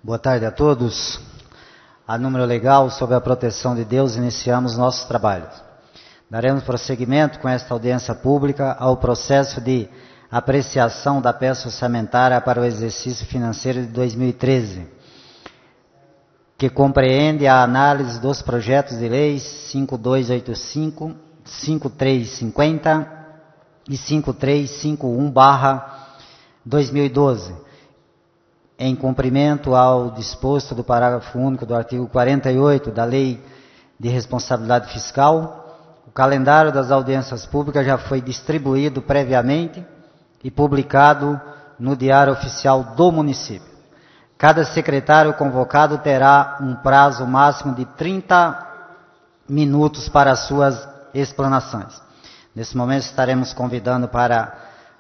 Boa tarde a todos. A número legal, sob a proteção de Deus, iniciamos nossos trabalhos. Daremos prosseguimento com esta audiência pública ao processo de apreciação da peça orçamentária para o exercício financeiro de 2013, que compreende a análise dos projetos de leis 5285, 5350 e 5351/2012, em cumprimento ao disposto do parágrafo único do artigo 48 da Lei de Responsabilidade Fiscal. O calendário das audiências públicas já foi distribuído previamente e publicado no Diário Oficial do município. Cada secretário convocado terá um prazo máximo de 30 minutos para as suas explanações. Nesse momento estaremos convidando para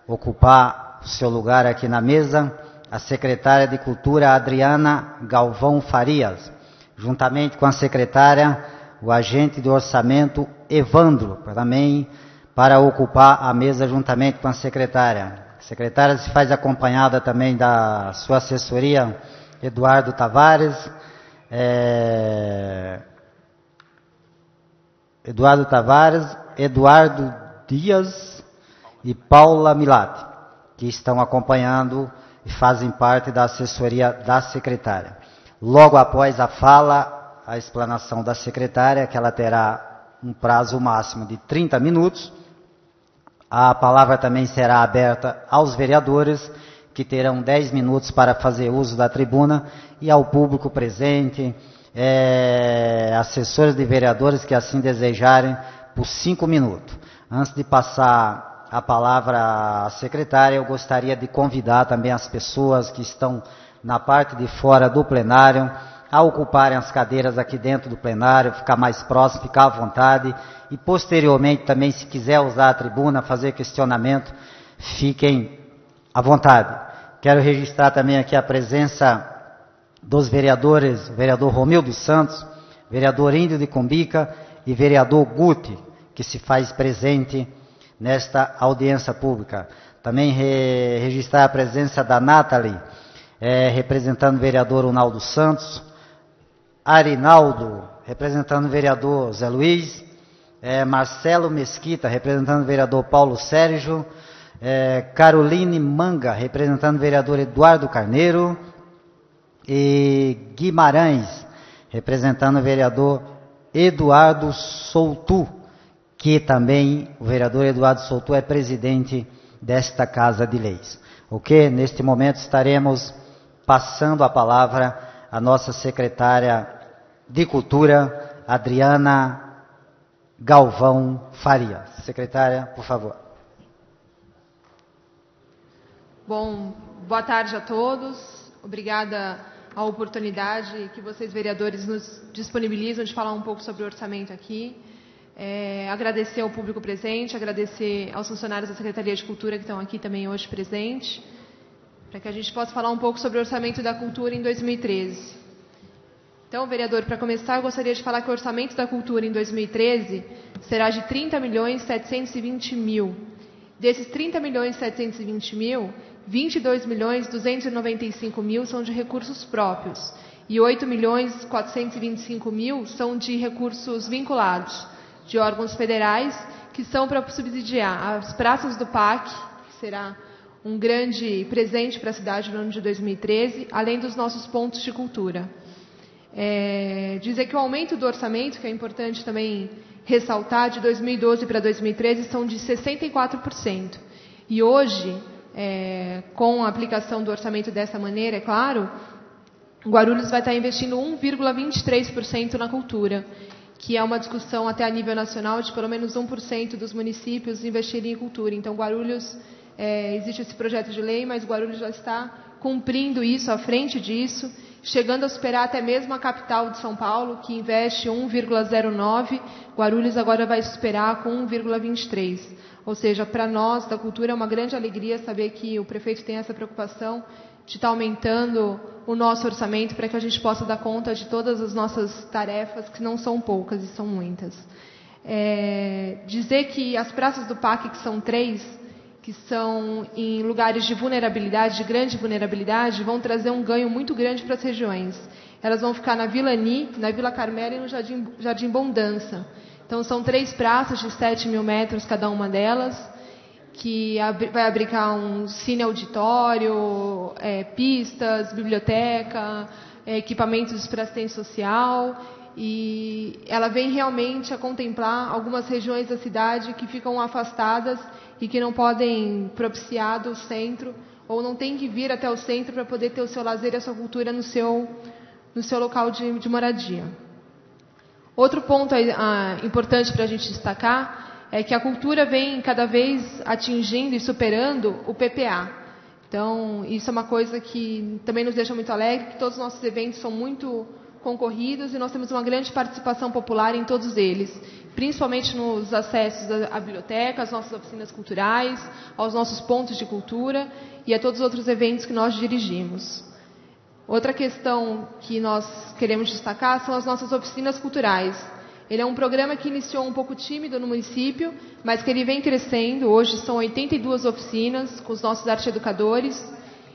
ocupar o seu lugar aqui na mesa a secretária de Cultura Adriana Galvão Farias, juntamente com a secretária, o agente do orçamento Evandro, também para ocupar a mesa juntamente com a secretária. A secretária se faz acompanhada também da sua assessoria, Eduardo Tavares, Eduardo Dias e Paula Milati, que estão acompanhando e fazem parte da assessoria da secretária. Logo após a fala, a explanação da secretária, que ela terá um prazo máximo de 30 minutos, a palavra também será aberta aos vereadores, que terão 10 minutos para fazer uso da tribuna, e ao público presente, assessores de vereadores que assim desejarem, por 5 minutos. Antes de passar a palavra à secretária, eu gostaria de convidar também as pessoas que estão na parte de fora do plenário a ocuparem as cadeiras aqui dentro do plenário, ficar mais próximo, ficar à vontade, e posteriormente também, se quiser usar a tribuna, fazer questionamento, fiquem à vontade. Quero registrar também aqui a presença dos vereadores, o vereador Romildo Santos, vereador Índio de Cumbica e vereador Guti, que se faz presente nesta audiência pública. Também registrar a presença da Nathalie, representando o vereador Ronaldo Santos, Arinaldo, representando o vereador Zé Luiz, Marcelo Mesquita, representando o vereador Paulo Sérgio, Caroline Manga, representando o vereador Eduardo Carneiro, e Guimarães, representando o vereador Eduardo Soutu, que também o vereador Eduardo Souto é presidente desta Casa de Leis. Ok? Neste momento estaremos passando a palavra à nossa secretária de Cultura, Adriana Galvão Farias. Secretária, por favor. Bom, boa tarde a todos. Obrigada a oportunidade que vocês, vereadores, nos disponibilizam de falar um pouco sobre o orçamento aqui. Agradecer ao público presente, agradecer aos funcionários da Secretaria de Cultura que estão aqui também hoje presentes, para que a gente possa falar um pouco sobre o orçamento da cultura em 2013. Então, vereador, para começar, eu gostaria de falar que o orçamento da cultura em 2013 será de 30.720.000. Desses 30.720.000, 22.295.000 são de recursos próprios e 8.425.000 são de recursos vinculados, de órgãos federais, que são para subsidiar as praças do PAC, que será um grande presente para a cidade no ano de 2013, além dos nossos pontos de cultura. Dizer que o aumento do orçamento, que é importante também ressaltar, de 2012 para 2013, são de 64%. E hoje, com a aplicação do orçamento dessa maneira, é claro, Guarulhos vai estar investindo 1,23% na cultura, que é uma discussão até a nível nacional de pelo menos 1% dos municípios investirem em cultura. Então, Guarulhos, existe esse projeto de lei, mas Guarulhos já está cumprindo isso, à frente disso, chegando a superar até mesmo a capital de São Paulo, que investe 1,09%, Guarulhos agora vai superar com 1,23%. Ou seja, para nós da cultura é uma grande alegria saber que o prefeito tem essa preocupação de estar aumentando o nosso orçamento para que a gente possa dar conta de todas as nossas tarefas, que não são poucas e são muitas. Dizer que as praças do PAC, que são 3, que são em lugares de vulnerabilidade, de grande vulnerabilidade, vão trazer um ganho muito grande para as regiões. Elas vão ficar na Vila Ani, na Vila Carmélia e no Jardim Bondança. Então, são 3 praças de 7.000 metros cada uma delas, que vai abrigar um cine-auditório, pistas, biblioteca, equipamentos para assistência social, e ela vem realmente a contemplar algumas regiões da cidade que ficam afastadas e que não podem propiciar do centro, ou não tem que vir até o centro para poder ter o seu lazer e a sua cultura no seu local de moradia. Outro ponto importante para a gente destacar é que a cultura vem cada vez atingindo e superando o PPA. Então, isso é uma coisa que também nos deixa muito alegre, que todos os nossos eventos são muito concorridos e nós temos uma grande participação popular em todos eles, principalmente nos acessos à biblioteca, às nossas oficinas culturais, aos nossos pontos de cultura e a todos os outros eventos que nós dirigimos. Outra questão que nós queremos destacar são as nossas oficinas culturais. Ele é um programa que iniciou um pouco tímido no município, mas que ele vem crescendo. Hoje são 82 oficinas com os nossos arte-educadores,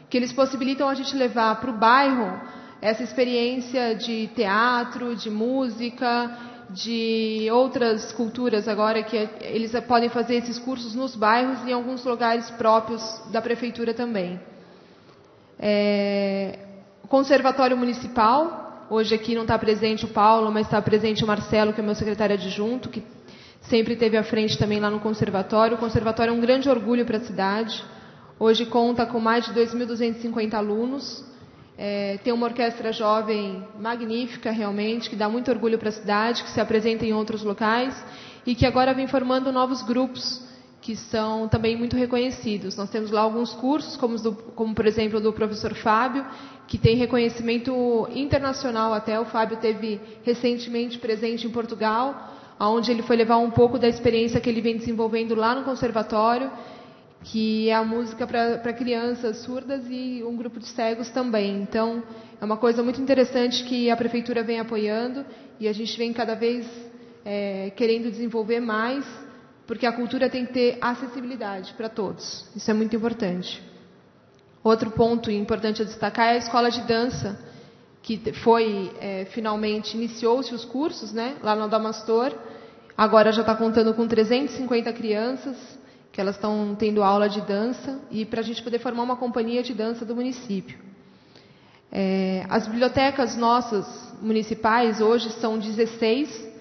que eles possibilitam a gente levar para o bairro essa experiência de teatro, de música, de outras culturas agora, que eles podem fazer esses cursos nos bairros e em alguns lugares próprios da prefeitura também. O Conservatório Municipal, hoje aqui não está presente o Paulo, mas está presente o Marcelo, que é meu secretário adjunto, que sempre esteve à frente também lá no Conservatório. O Conservatório é um grande orgulho para a cidade. Hoje conta com mais de 2.250 alunos. Tem uma orquestra jovem magnífica, realmente, que dá muito orgulho para a cidade, que se apresenta em outros locais e que agora vem formando novos grupos que são também muito reconhecidos. Nós temos lá alguns cursos, como por exemplo, do professor Fábio, que tem reconhecimento internacional até. O Fábio teve recentemente presente em Portugal, onde ele foi levar um pouco da experiência que ele vem desenvolvendo lá no conservatório, que é a música para crianças surdas e um grupo de cegos também. Então, é uma coisa muito interessante que a prefeitura vem apoiando e a gente vem cada vez querendo desenvolver mais, porque a cultura tem que ter acessibilidade para todos. Isso é muito importante. Outro ponto importante a destacar é a escola de dança, que finalmente iniciou-se os cursos, né, lá no Adamastor. Agora já está contando com 350 crianças, que elas estão tendo aula de dança, e para a gente poder formar uma companhia de dança do município. As bibliotecas nossas municipais hoje são 16,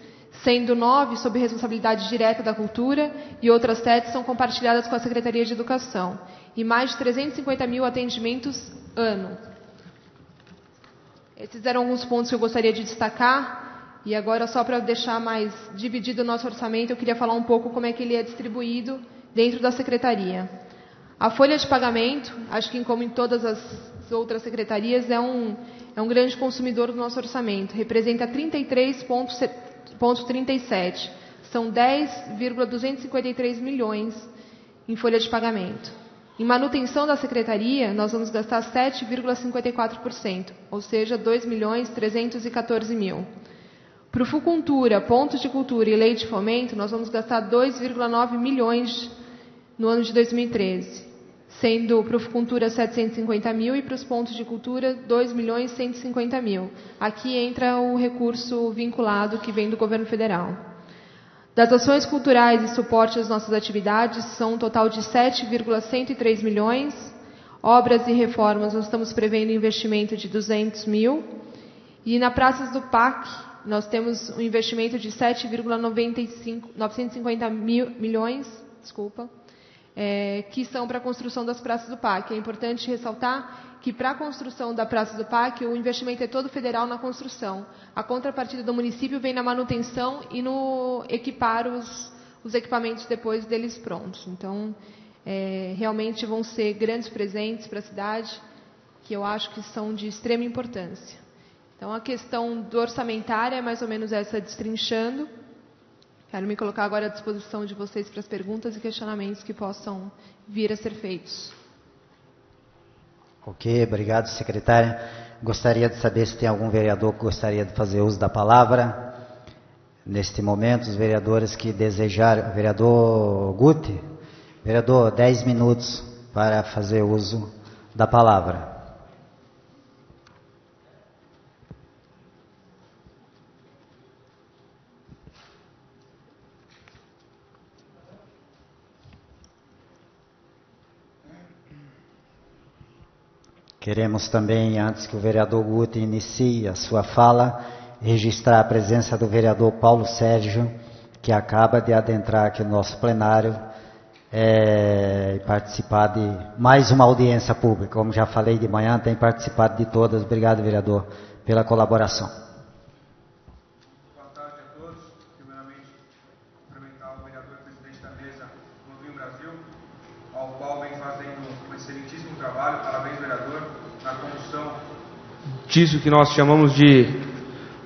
sendo 9 sob responsabilidade direta da cultura e outras 7 são compartilhadas com a Secretaria de Educação. E mais de 350 mil atendimentos ano. Esses eram alguns pontos que eu gostaria de destacar. E agora, só para deixar mais dividido o nosso orçamento, eu queria falar um pouco como é que ele é distribuído dentro da Secretaria. A folha de pagamento, acho que como em todas as outras secretarias, é um grande consumidor do nosso orçamento. Representa 33,37. São 10,253 milhões em folha de pagamento. Em manutenção da secretaria, nós vamos gastar 7,54%, ou seja, 2.314 mil. Para o Fucultura, pontos de cultura e lei de fomento, nós vamos gastar 2,9 milhões no ano de 2013, sendo para o Fucultura 750 mil e para os pontos de cultura 2.150 mil. Aqui entra o recurso vinculado que vem do governo federal. Das ações culturais e suporte às nossas atividades, são um total de 7,103 milhões. Obras e reformas, nós estamos prevendo investimento de 200 mil. E na Praças do PAC, nós temos um investimento de 7,950 milhões, que são para a construção das Praças do PAC. É importante ressaltar que para a construção da Praça do PAC, o investimento é todo federal na construção. A contrapartida do município vem na manutenção e no equipar os equipamentos depois deles prontos. Então, realmente vão ser grandes presentes para a cidade, que eu acho que são de extrema importância. Então, a questão do orçamentária é mais ou menos essa, destrinchando. Quero me colocar agora à disposição de vocês para as perguntas e questionamentos que possam vir a ser feitos. Ok, obrigado, secretária. Gostaria de saber se tem algum vereador que gostaria de fazer uso da palavra. Neste momento, os vereadores que desejarem, vereador Guti, Vereador, 10 minutos para fazer uso da palavra. Queremos também, antes que o vereador Guti inicie a sua fala, registrar a presença do vereador Paulo Sérgio, que acaba de adentrar aqui no nosso plenário e participar de mais uma audiência pública. Como já falei de manhã, tem participado de todas. Obrigado, vereador, pela colaboração. Boa tarde a todos. Primeiramente, cumprimentar o vereador e presidente da mesa do Novinho Brasil, ao qual vem fazendo um excelentíssimo trabalho. Parabéns, vereador, na condução disso que nós chamamos de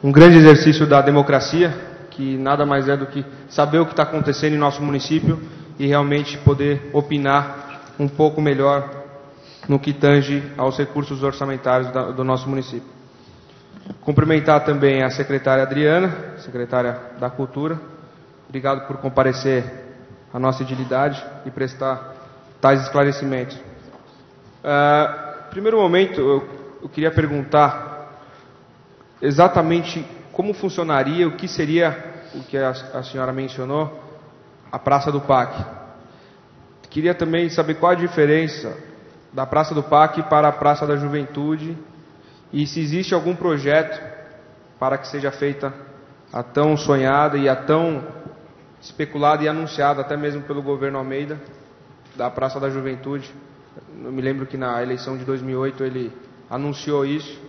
um grande exercício da democracia, que nada mais é do que saber o que está acontecendo em nosso município e realmente poder opinar um pouco melhor no que tange aos recursos orçamentários do nosso município. Cumprimentar também a secretária Adriana, secretária da Cultura. Obrigado por comparecer à nossa edilidade e prestar tais esclarecimentos. Primeiro momento, eu queria perguntar exatamente como funcionaria, o que seria o que a senhora mencionou, a Praça do PAC. Queria também saber qual a diferença da Praça do PAC para a Praça da Juventude e se existe algum projeto para que seja feita a tão sonhada e a tão especulada e anunciada até mesmo pelo governo Almeida da Praça da Juventude. Eu me lembro que na eleição de 2008 ele anunciou isso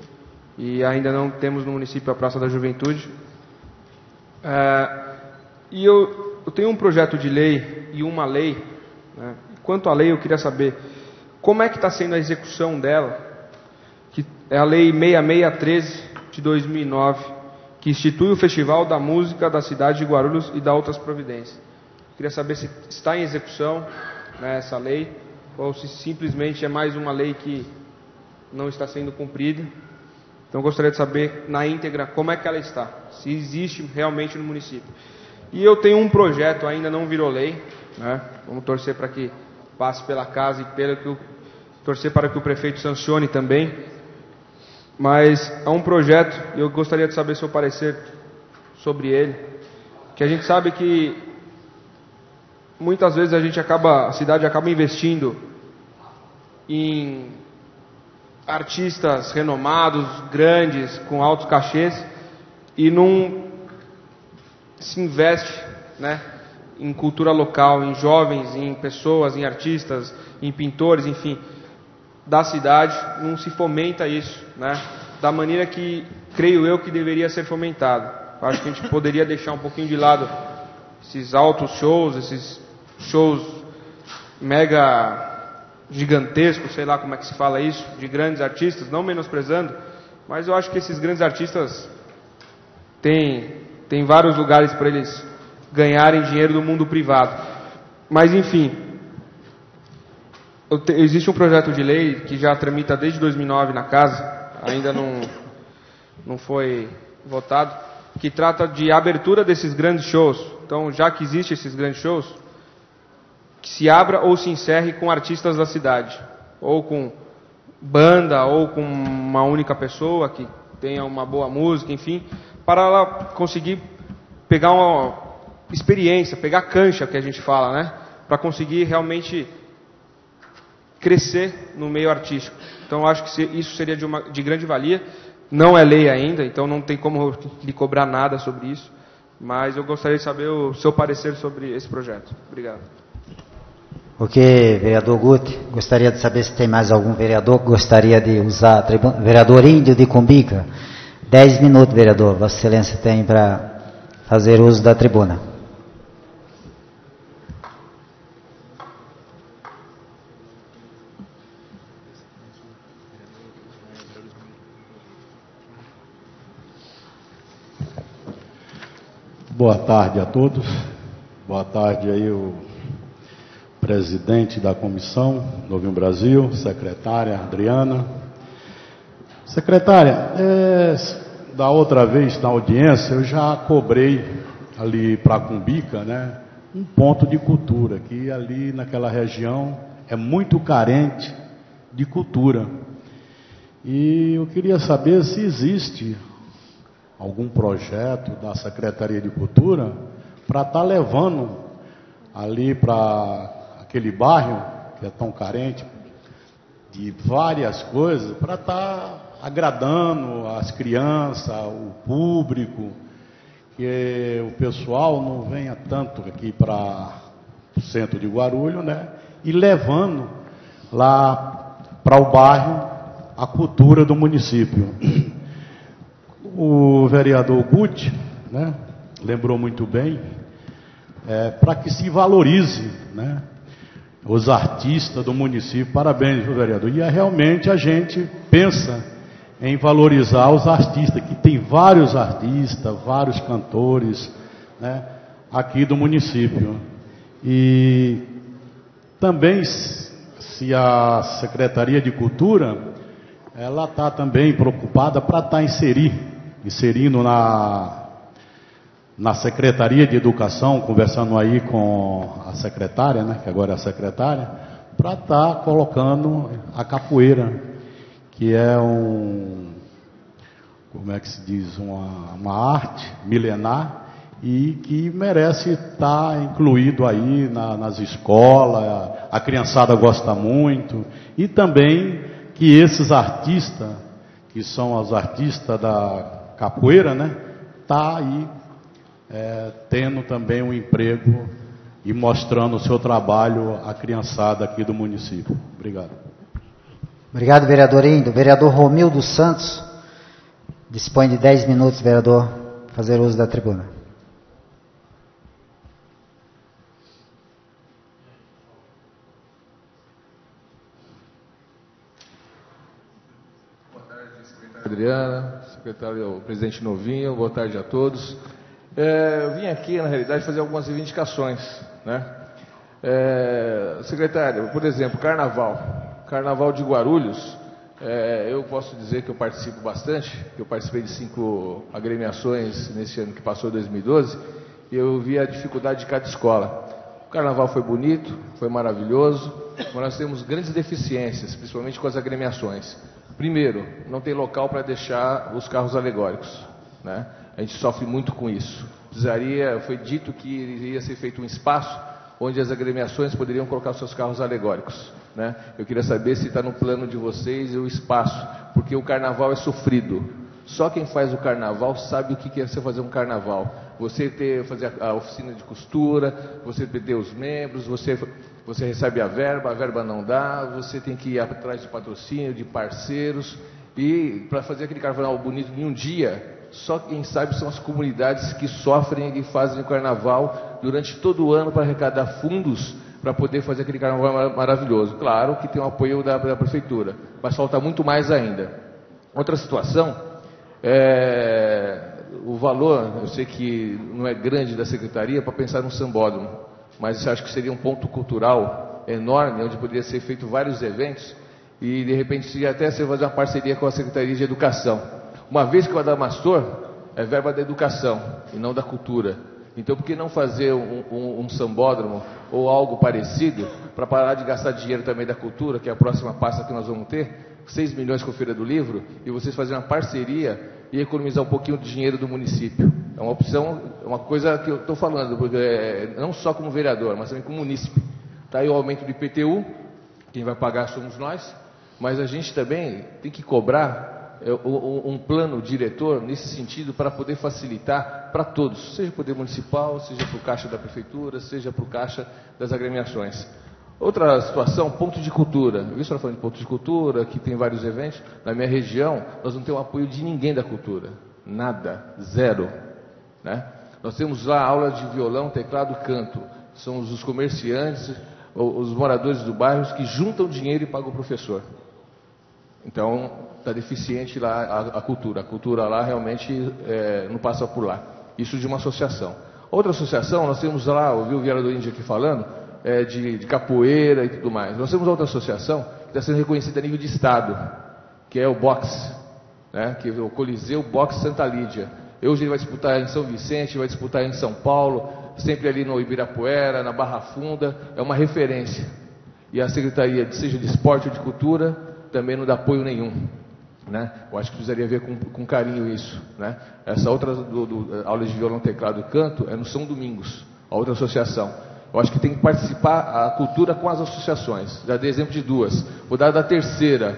e ainda não temos no município a Praça da Juventude. E eu tenho um projeto de lei e uma lei, né? Quanto à lei, eu queria saber como é que está sendo a execução dela, que é a Lei 6613 de 2009, que institui o Festival da Música da cidade de Guarulhos e dá outras providências. Queria saber se está em execução, né, essa lei, ou se simplesmente é mais uma lei que não está sendo cumprida. Então, eu gostaria de saber, na íntegra, como é que ela está, se existe realmente no município. E eu tenho um projeto, ainda não virou lei, né? Vamos torcer para que passe pela casa e torcer para que o prefeito sancione também. Mas é um projeto, e eu gostaria de saber seu parecer sobre ele, que a gente sabe que muitas vezes a cidade acaba investindo em artistas renomados, grandes, com altos cachês, e não se investe, né, em cultura local, em jovens, em pessoas, em artistas, em pintores, enfim, da cidade. Não se fomenta isso, né, da maneira que creio eu que deveria ser fomentado. Acho que a gente poderia deixar um pouquinho de lado esses altos shows, esses shows mega gigantescos, sei lá como é que se fala isso, de grandes artistas, não menosprezando, mas eu acho que esses grandes artistas têm vários lugares para eles ganharem dinheiro do mundo privado. Mas enfim, existe um projeto de lei que já tramita desde 2009 na casa, ainda não foi votado, que trata de abertura desses grandes shows. Então, já que existem esses grandes shows, que se abra ou se encerre com artistas da cidade, ou com banda, ou com uma única pessoa que tenha uma boa música, enfim, para ela conseguir pegar uma experiência, pegar cancha, que a gente fala, né? Para conseguir realmente crescer no meio artístico. Então, eu acho que isso seria de grande valia. Não é lei ainda, então não tem como lhe cobrar nada sobre isso, mas eu gostaria de saber o seu parecer sobre esse projeto. Obrigado. Ok, vereador Guti, gostaria de saber se tem mais algum vereador que gostaria de usar a tribuna. Vereador Índio de Cumbica, 10 minutos, vereador, Vossa Excelência tem para fazer uso da tribuna. Boa tarde a todos. Boa tarde aí o presidente da comissão Novinho Brasil, secretária Adriana. Secretária, da outra vez na audiência eu já cobrei ali para Cumbica, né, um ponto de cultura, que ali naquela região é muito carente de cultura. E eu queria saber se existe algum projeto da Secretaria de Cultura para estar levando ali para aquele bairro que é tão carente de várias coisas, para estar agradando as crianças, o público, que o pessoal não venha tanto aqui para o centro de Guarulhos, né? E levando lá para o bairro a cultura do município. O vereador Guti, né, lembrou muito bem, para que se valorize, né, os artistas do município. Parabéns, vereador. E realmente a gente pensa em valorizar os artistas, que tem vários artistas, vários cantores, né, aqui do município. E também, se a Secretaria de Cultura, ela está também preocupada para estar inserindo na Secretaria de Educação, conversando aí com a secretária, né, que agora é a secretária, para estar colocando a capoeira, que é como é que se diz, uma arte milenar e que merece estar incluído aí nas escolas. A criançada gosta muito, e também que esses artistas, que são os artistas da capoeira, né, tá aí tendo também um emprego e mostrando o seu trabalho à criançada aqui do município. Obrigado. Obrigado, vereador Indo. Vereador Romildo Santos, dispõe de 10 minutos, vereador, fazer uso da tribuna. Boa tarde, secretária Adriana, secretário presidente Novinho, boa tarde a todos. Eu vim aqui, na realidade, fazer algumas reivindicações, né? Secretário, por exemplo, Carnaval de Guarulhos, eu posso dizer que eu participo bastante, eu participei de 5 agremiações nesse ano que passou, 2012, e eu vi a dificuldade de cada escola. O Carnaval foi bonito, foi maravilhoso, mas nós temos grandes deficiências, principalmente com as agremiações. Primeiro, não tem local para deixar os carros alegóricos, né? A gente sofre muito com isso. Foi dito que iria ser feito um espaço onde as agremiações poderiam colocar os seus carros alegóricos, né? Eu queria saber se está no plano de vocês o espaço, porque o carnaval é sofrido. Só quem faz o carnaval sabe o que é você fazer um carnaval. Você fazer a oficina de costura, você perder os membros, você recebe a verba não dá, você tem que ir atrás de patrocínio, de parceiros, e para fazer aquele carnaval bonito em um dia, só quem sabe são as comunidades que sofrem e fazem o carnaval durante todo o ano para arrecadar fundos para poder fazer aquele carnaval maravilhoso. Claro que tem o apoio da prefeitura, mas falta muito mais ainda. Outra situação, o valor, eu sei que não é grande da secretaria para pensar no sambódromo, mas eu acho que seria um ponto cultural enorme, onde poderia ser feito vários eventos, e de repente até você fazer uma parceria com a Secretaria de Educação. Uma vez que o Adamastor é verba da educação e não da cultura. Então, por que não fazer um sambódromo ou algo parecido para parar de gastar dinheiro também da cultura, que é a próxima pasta que nós vamos ter, 6 milhões com a Feira do Livro, e vocês fazerem uma parceria e economizar um pouquinho de dinheiro do município. É uma opção, é uma coisa que eu estou falando, porque não só como vereador, mas também como munícipe. Está aí o aumento do IPTU, quem vai pagar somos nós, mas a gente também tem que cobrar um plano diretor nesse sentido para poder facilitar para todos, seja para o poder municipal, seja para o caixa da prefeitura, seja para o caixa das agremiações. Outra situação, ponto de cultura. Eu vi a senhora falando de ponto de cultura, que tem vários eventos. Na minha região, nós não temos apoio de ninguém da cultura. Nada, zero, né? Nós temos lá aulas de violão, teclado, canto. São os comerciantes, os moradores do bairro que juntam dinheiro e pagam o professor. Então, está deficiente lá a cultura. A cultura lá realmente não passa por lá. Isso de uma associação. Outra associação, nós temos lá, ouvi o vereador Índio aqui falando, de capoeira e tudo mais. Nós temos outra associação que está sendo reconhecida a nível de estado, que é o boxe, né? Que é o Coliseu Boxe Santa Lídia. Hoje ele vai disputar em São Vicente, vai disputar em São Paulo. sempre ali no Ibirapuera, na Barra Funda, é uma referência. E a Secretaria, seja de Esporte ou de Cultura, também não dá apoio nenhum. Né? Eu acho que precisaria ver com carinho isso. Né? Essa outra aula de violão, teclado e canto é no São Domingos, a outra associação. Eu acho que tem que participar a cultura com as associações. Já dei exemplo de duas. Vou dar da terceira.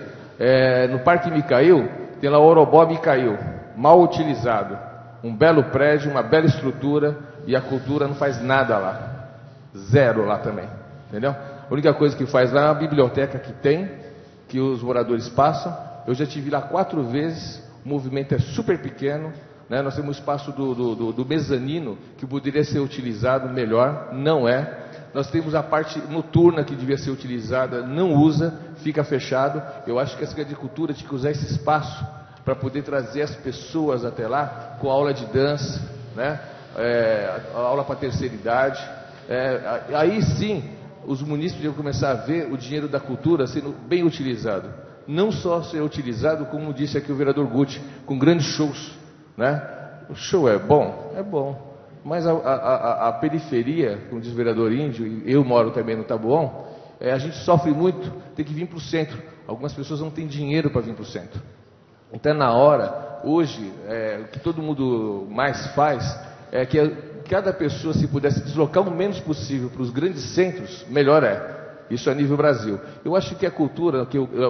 No Parque Micail, tem lá o Orobó Micail, mal utilizado. Um belo prédio, uma bela estrutura, e a cultura não faz nada lá. Zero lá também. Entendeu? A única coisa que faz lá é a biblioteca que tem, que os moradores passam. Eu já estive lá 4 vezes, o movimento é super pequeno, né? Nós temos um espaço do mezanino que poderia ser utilizado melhor, não é. Nós temos a parte noturna que devia ser utilizada, não usa, fica fechado. Eu acho que a Secretaria de Cultura tinha que usar esse espaço para poder trazer as pessoas até lá, com aula de dança, né? Aula para terceira idade. Aí sim, os munícipes iam começar a ver o dinheiro da cultura sendo bem utilizado. Não só ser utilizado, como disse aqui o vereador Guti, com grandes shows, né? O show é bom, mas a periferia, como diz o vereador Índio, e eu moro também no Taboão, a gente sofre muito, tem que vir para o centro. Algumas pessoas não têm dinheiro para vir para o centro. Então, na hora, hoje, o que todo mundo mais faz é que cada pessoa, se pudesse deslocar o menos possível para os grandes centros, melhor é. Isso a nível Brasil. Eu acho que a cultura, o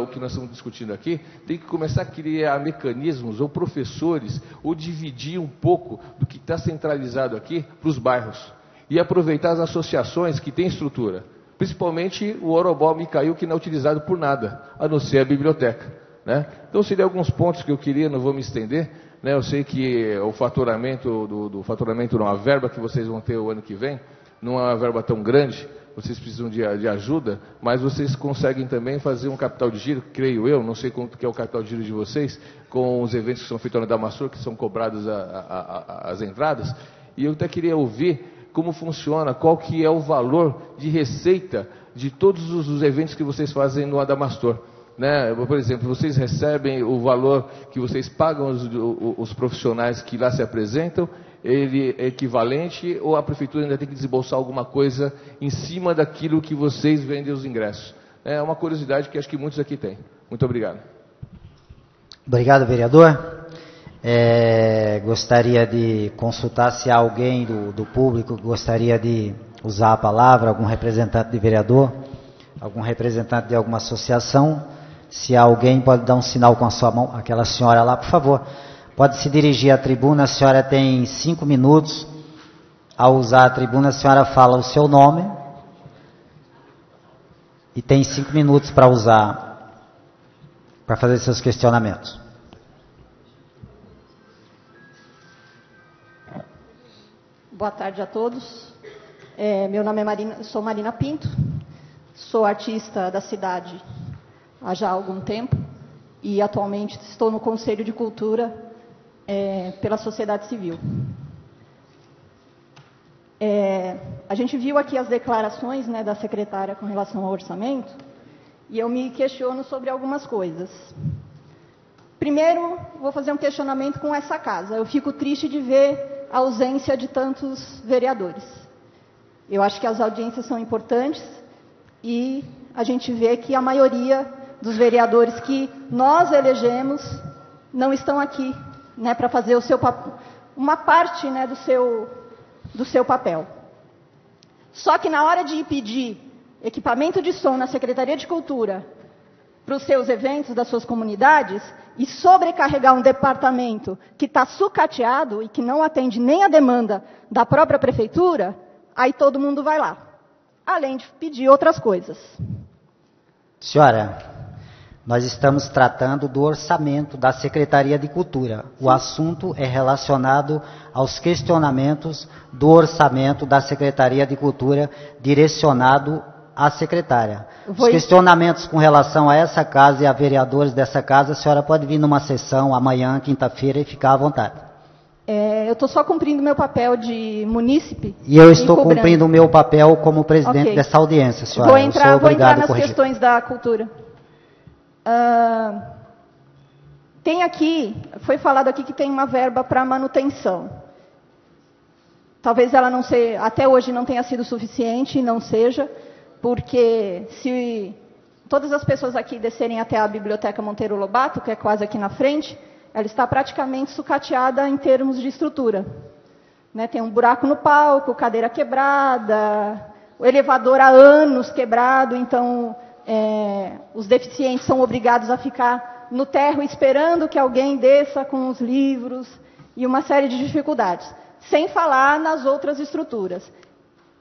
que nós estamos discutindo aqui, tem que começar a criar mecanismos, ou professores, ou dividir um pouco do que está centralizado aqui para os bairros. E aproveitar as associações que têm estrutura. Principalmente o Orobó Micail, que não é utilizado por nada, a não ser a biblioteca. Né? Então, seriam alguns pontos que eu queria, não vou me estender. Né? Eu sei que o faturamento, do faturamento não, a verba que vocês vão ter o ano que vem, não é uma verba tão grande. Vocês precisam de ajuda, mas vocês conseguem também fazer um capital de giro, creio eu, não sei quanto que é o capital de giro de vocês, com os eventos que são feitos na Damastor, que são cobrados as entradas, e eu até queria ouvir como funciona, qual que é o valor de receita de todos os eventos que vocês fazem no Adamastor. Né? Por exemplo, vocês recebem o valor que vocês pagam os profissionais que lá se apresentam, ele é equivalente, ou a prefeitura ainda tem que desembolsar alguma coisa em cima daquilo que vocês vendem os ingressos? É uma curiosidade que acho que muitos aqui têm. Muito obrigado. Obrigado, vereador. Gostaria de consultar se há alguém do público que gostaria de usar a palavra, algum representante de vereador, algum representante de alguma associação. Se há alguém, pode dar um sinal com a sua mão. Aquela senhora lá, por favor. Pode se dirigir à tribuna, a senhora tem 5 minutos. Ao usar a tribuna, a senhora fala o seu nome. E tem 5 minutos para usar, para fazer seus questionamentos. Boa tarde a todos. Meu nome é Marina, sou Marina Pinto. Sou artista da cidade há já algum tempo. E atualmente estou no Conselho de Cultura pela sociedade civil. A gente viu aqui as declarações, né, da secretária com relação ao orçamento, e eu me questiono sobre algumas coisas. Primeiro, vou fazer um questionamento com essa casa. Eu fico triste de ver a ausência de tantos vereadores. Eu acho que as audiências são importantes e a gente vê que a maioria dos vereadores que nós elegemos não estão aqui, né, para fazer uma parte, né, do seu papel. Só que na hora de pedir equipamento de som na Secretaria de Cultura para os seus eventos das suas comunidades e sobrecarregar um departamento que está sucateado e que não atende nem a demanda da própria prefeitura, aí todo mundo vai lá, além de pedir outras coisas. Senhora, nós estamos tratando do orçamento da Secretaria de Cultura. O assunto é relacionado aos questionamentos do orçamento da Secretaria de Cultura direcionado à secretária. Os questionamentos com relação a essa casa e a vereadores dessa casa, a senhora pode vir numa sessão amanhã, quinta-feira, e ficar à vontade. Eu estou só cumprindo meu papel de munícipe. E eu estou cumprindo o meu papel como presidente dessa audiência, senhora. Vou entrar nas questões da cultura. Tem aqui, foi falado aqui que tem uma verba para manutenção. Talvez ela não seja, até hoje não tenha sido suficiente, e não seja, porque se todas as pessoas aqui descerem até a Biblioteca Monteiro Lobato, que é quase aqui na frente, ela está praticamente sucateada em termos de estrutura. Né? Tem um buraco no palco, cadeira quebrada, o elevador há anos quebrado, então os deficientes são obrigados a ficar no térreo esperando que alguém desça com os livros, e uma série de dificuldades. Sem falar nas outras estruturas.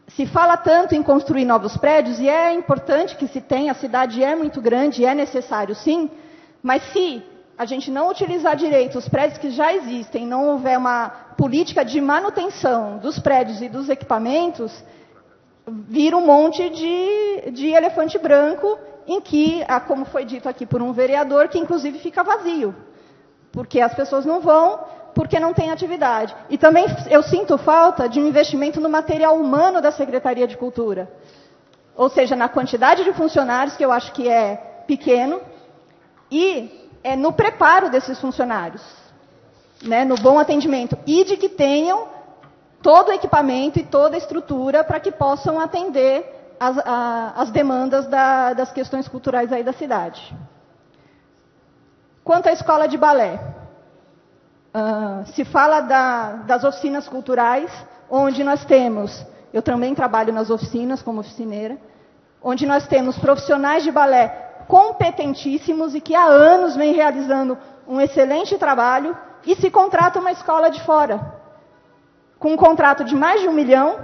Se fala tanto em construir novos prédios, e é importante que se tenha, a cidade é muito grande, é necessário sim, mas se a gente não utilizar direito os prédios que já existem, não houver uma política de manutenção dos prédios e dos equipamentos, vira um monte de elefante branco, em que, como foi dito aqui por um vereador, que inclusive fica vazio, porque as pessoas não vão, porque não tem atividade. E também eu sinto falta de um investimento no material humano da Secretaria de Cultura. Ou seja, na quantidade de funcionários, que eu acho que é pequeno, e no preparo desses funcionários, né, no bom atendimento, e de que tenham todo o equipamento e toda a estrutura para que possam atender as demandas das questões culturais aí da cidade. Quanto à escola de balé, se fala das oficinas culturais, onde nós temos, eu também trabalho nas oficinas como oficineira, onde nós temos profissionais de balé competentíssimos e que há anos vêm realizando um excelente trabalho, e se contrata uma escola de fora, com um contrato de mais de 1 milhão,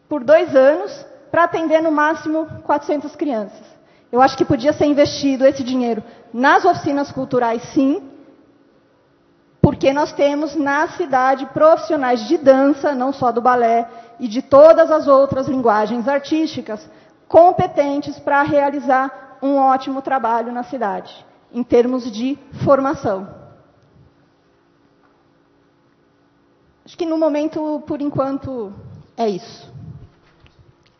por 2 anos, para atender no máximo 400 crianças. Eu acho que podia ser investido esse dinheiro nas oficinas culturais, sim, porque nós temos na cidade profissionais de dança, não só do balé, e de todas as outras linguagens artísticas, competentes para realizar um ótimo trabalho na cidade, em termos de formação. Acho que no momento, por enquanto, é isso.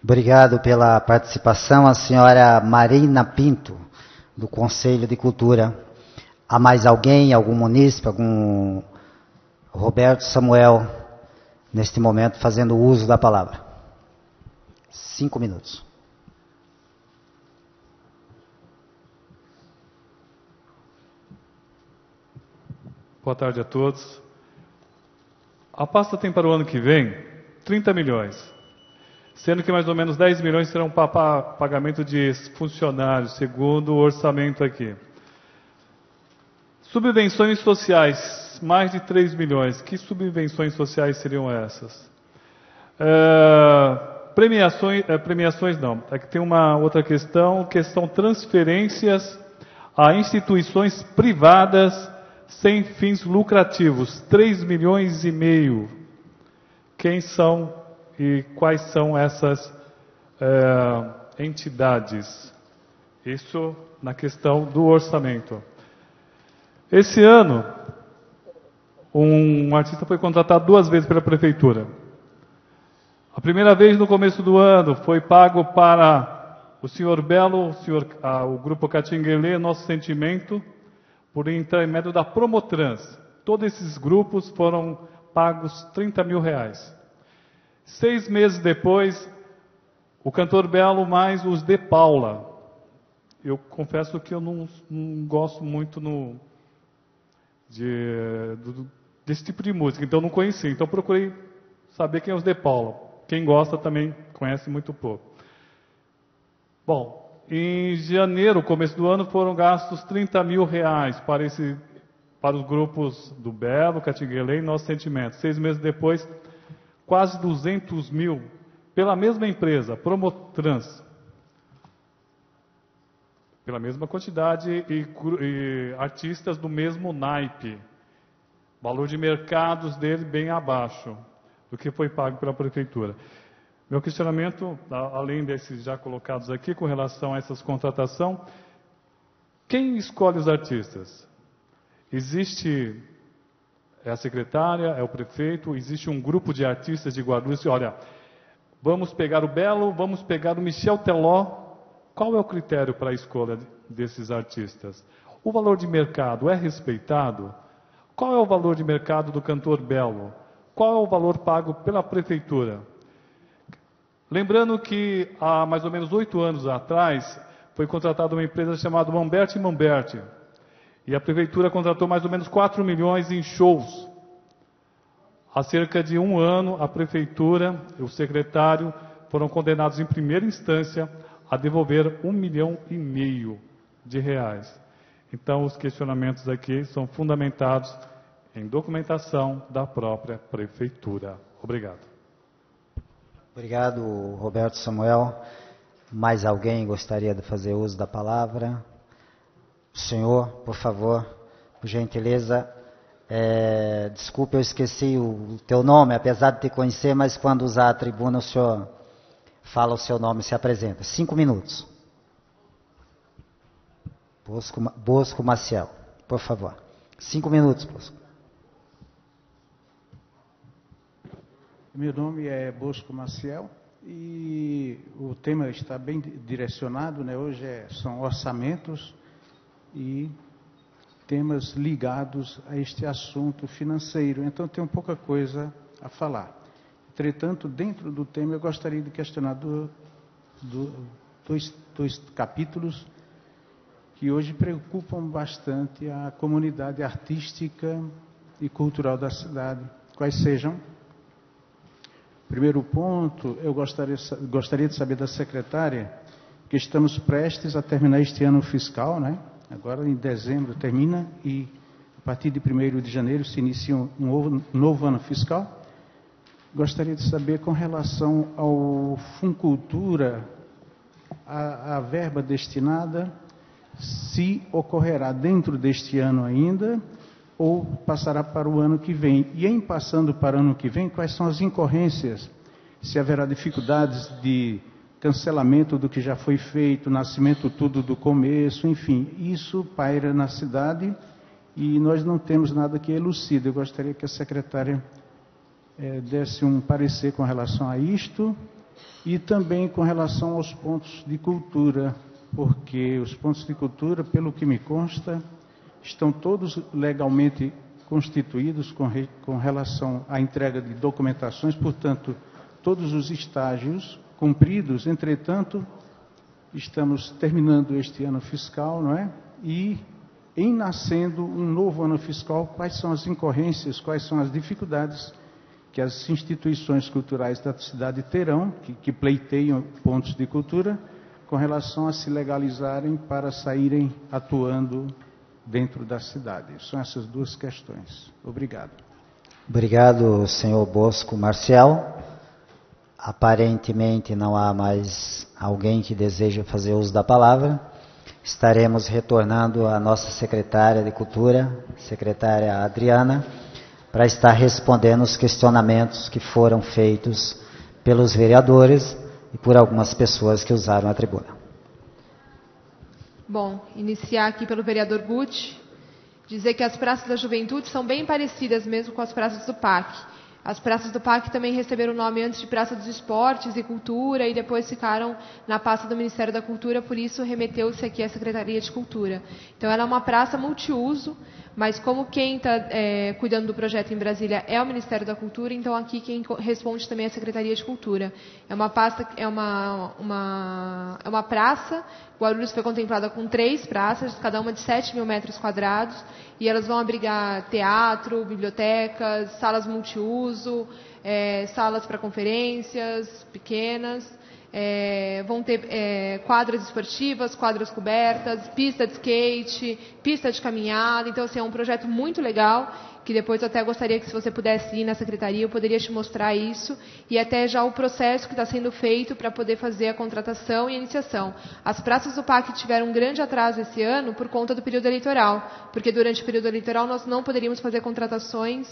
Obrigado pela participação, a senhora Marina Pinto, do Conselho de Cultura. Há mais alguém, algum munícipe, algum Roberto Samuel, neste momento, fazendo uso da palavra? 5 minutos. Boa tarde a todos. A pasta tem para o ano que vem 30 milhões, sendo que mais ou menos 10 milhões serão para pagamento de funcionários, segundo o orçamento aqui. Subvenções sociais, mais de 3 milhões. Que subvenções sociais seriam essas? Premiações não. Aqui tem uma outra questão transferências a instituições privadas sem fins lucrativos, 3 milhões e meio. Quem são e quais são essas entidades? Isso na questão do orçamento. Esse ano, um artista foi contratado 2 vezes pela prefeitura. A primeira vez no começo do ano foi pago para o senhor Belo, o grupo Catinguelê, Nosso Sentimento, por intermédio da Promotrans. Todos esses grupos foram pagos 30 mil reais. 6 meses depois, o cantor Belo mais os De Paula. Eu confesso que eu não gosto muito desse tipo de música, então não conheci. Então procurei saber quem é os De Paula. Quem gosta também conhece muito pouco. Bom, em janeiro, começo do ano, foram gastos 30 mil reais para os grupos do Belo, Catinguelê e Nosso Sentimento. 6 meses depois, quase 200 mil pela mesma empresa, Promotrans. Pela mesma quantidade e artistas do mesmo naipe. Valor de mercados dele bem abaixo do que foi pago pela prefeitura. Meu questionamento, além desses já colocados aqui, com relação a essas contratações, quem escolhe os artistas? Existe a secretária, é o prefeito, existe um grupo de artistas de Guarulhos que, olha, vamos pegar o Belo, vamos pegar o Michel Teló. Qual é o critério para a escolha desses artistas? O valor de mercado é respeitado? Qual é o valor de mercado do cantor Belo? qual é o valor pago pela prefeitura? Lembrando que há mais ou menos 8 anos atrás foi contratada uma empresa chamada Mamberti Mamberti. E a prefeitura contratou mais ou menos 4 milhões em shows. Há cerca de 1 ano, a prefeitura e o secretário foram condenados em primeira instância a devolver R$1,5 milhão de reais. Então, os questionamentos aqui são fundamentados em documentação da própria prefeitura. Obrigado. Obrigado, Roberto Samuel. Mais alguém gostaria de fazer uso da palavra? O senhor, por favor, por gentileza. Desculpe, eu esqueci o teu nome, apesar de te conhecer, mas quando usar a tribuna, o senhor fala o seu nome e se apresenta. 5 minutos. Bosco Maciel, por favor. 5 minutos, Bosco. Meu nome é Bosco Maciel e o tema está bem direcionado, né? Hoje são orçamentos e temas ligados a este assunto financeiro. Então, tenho pouca coisa a falar. Entretanto, dentro do tema, eu gostaria de questionar dois capítulos que hoje preocupam bastante a comunidade artística e cultural da cidade. Quais sejam? Primeiro ponto, eu gostaria de saber da secretária que estamos prestes a terminar este ano fiscal, né? Agora em dezembro termina e a partir de 1º de janeiro se inicia um novo ano fiscal. Gostaria de saber com relação ao Funcultura, a verba destinada, se ocorrerá dentro deste ano ainda ou passará para o ano que vem. E em passando para o ano que vem, quais são as incorrências? Se haverá dificuldades de cancelamento do que já foi feito, nascimento tudo do começo, enfim, isso paira na cidade e nós não temos nada que elucide. Eu gostaria que a secretária desse um parecer com relação a isto e também com relação aos pontos de cultura, porque os pontos de cultura, pelo que me consta, estão todos legalmente constituídos com relação à entrega de documentações, portanto, todos os estágios cumpridos. Entretanto, estamos terminando este ano fiscal, não é? E em nascendo um novo ano fiscal, quais são as incorrências, quais são as dificuldades que as instituições culturais da cidade terão, que pleiteiam pontos de cultura, com relação a se legalizarem para saírem atuando dentro da cidade. São essas duas questões. Obrigado. Obrigado, senhor Bosco Marcial. Aparentemente não há mais alguém que deseja fazer uso da palavra. Estaremos retornando à nossa secretária de Cultura, secretária Adriana, para estar respondendo os questionamentos que foram feitos pelos vereadores e por algumas pessoas que usaram a tribuna. Bom, iniciar aqui pelo vereador Guti, dizer que as praças da juventude são bem parecidas mesmo com as praças do PAC. As praças do PAC também receberam o nome antes de Praça dos Esportes e Cultura e depois ficaram na pasta do Ministério da Cultura, por isso remeteu-se aqui à Secretaria de Cultura. Então ela é uma praça multiuso, mas como quem está cuidando do projeto em Brasília é o Ministério da Cultura, então aqui quem responde também é a Secretaria de Cultura. É uma praça, Guarulhos foi contemplada com 3 praças, cada uma de 7 mil metros quadrados, e elas vão abrigar teatro, bibliotecas, salas multiuso, salas para conferências pequenas, vão ter quadras esportivas, quadras cobertas, pista de skate, pista de caminhada. Então, assim, é um projeto muito legal, que depois eu até gostaria que, se você pudesse ir na secretaria, eu poderia te mostrar isso, e até já o processo que está sendo feito para poder fazer a contratação e a iniciação. As praças do PAC tiveram um grande atraso esse ano por conta do período eleitoral, porque durante o período eleitoral nós não poderíamos fazer contratações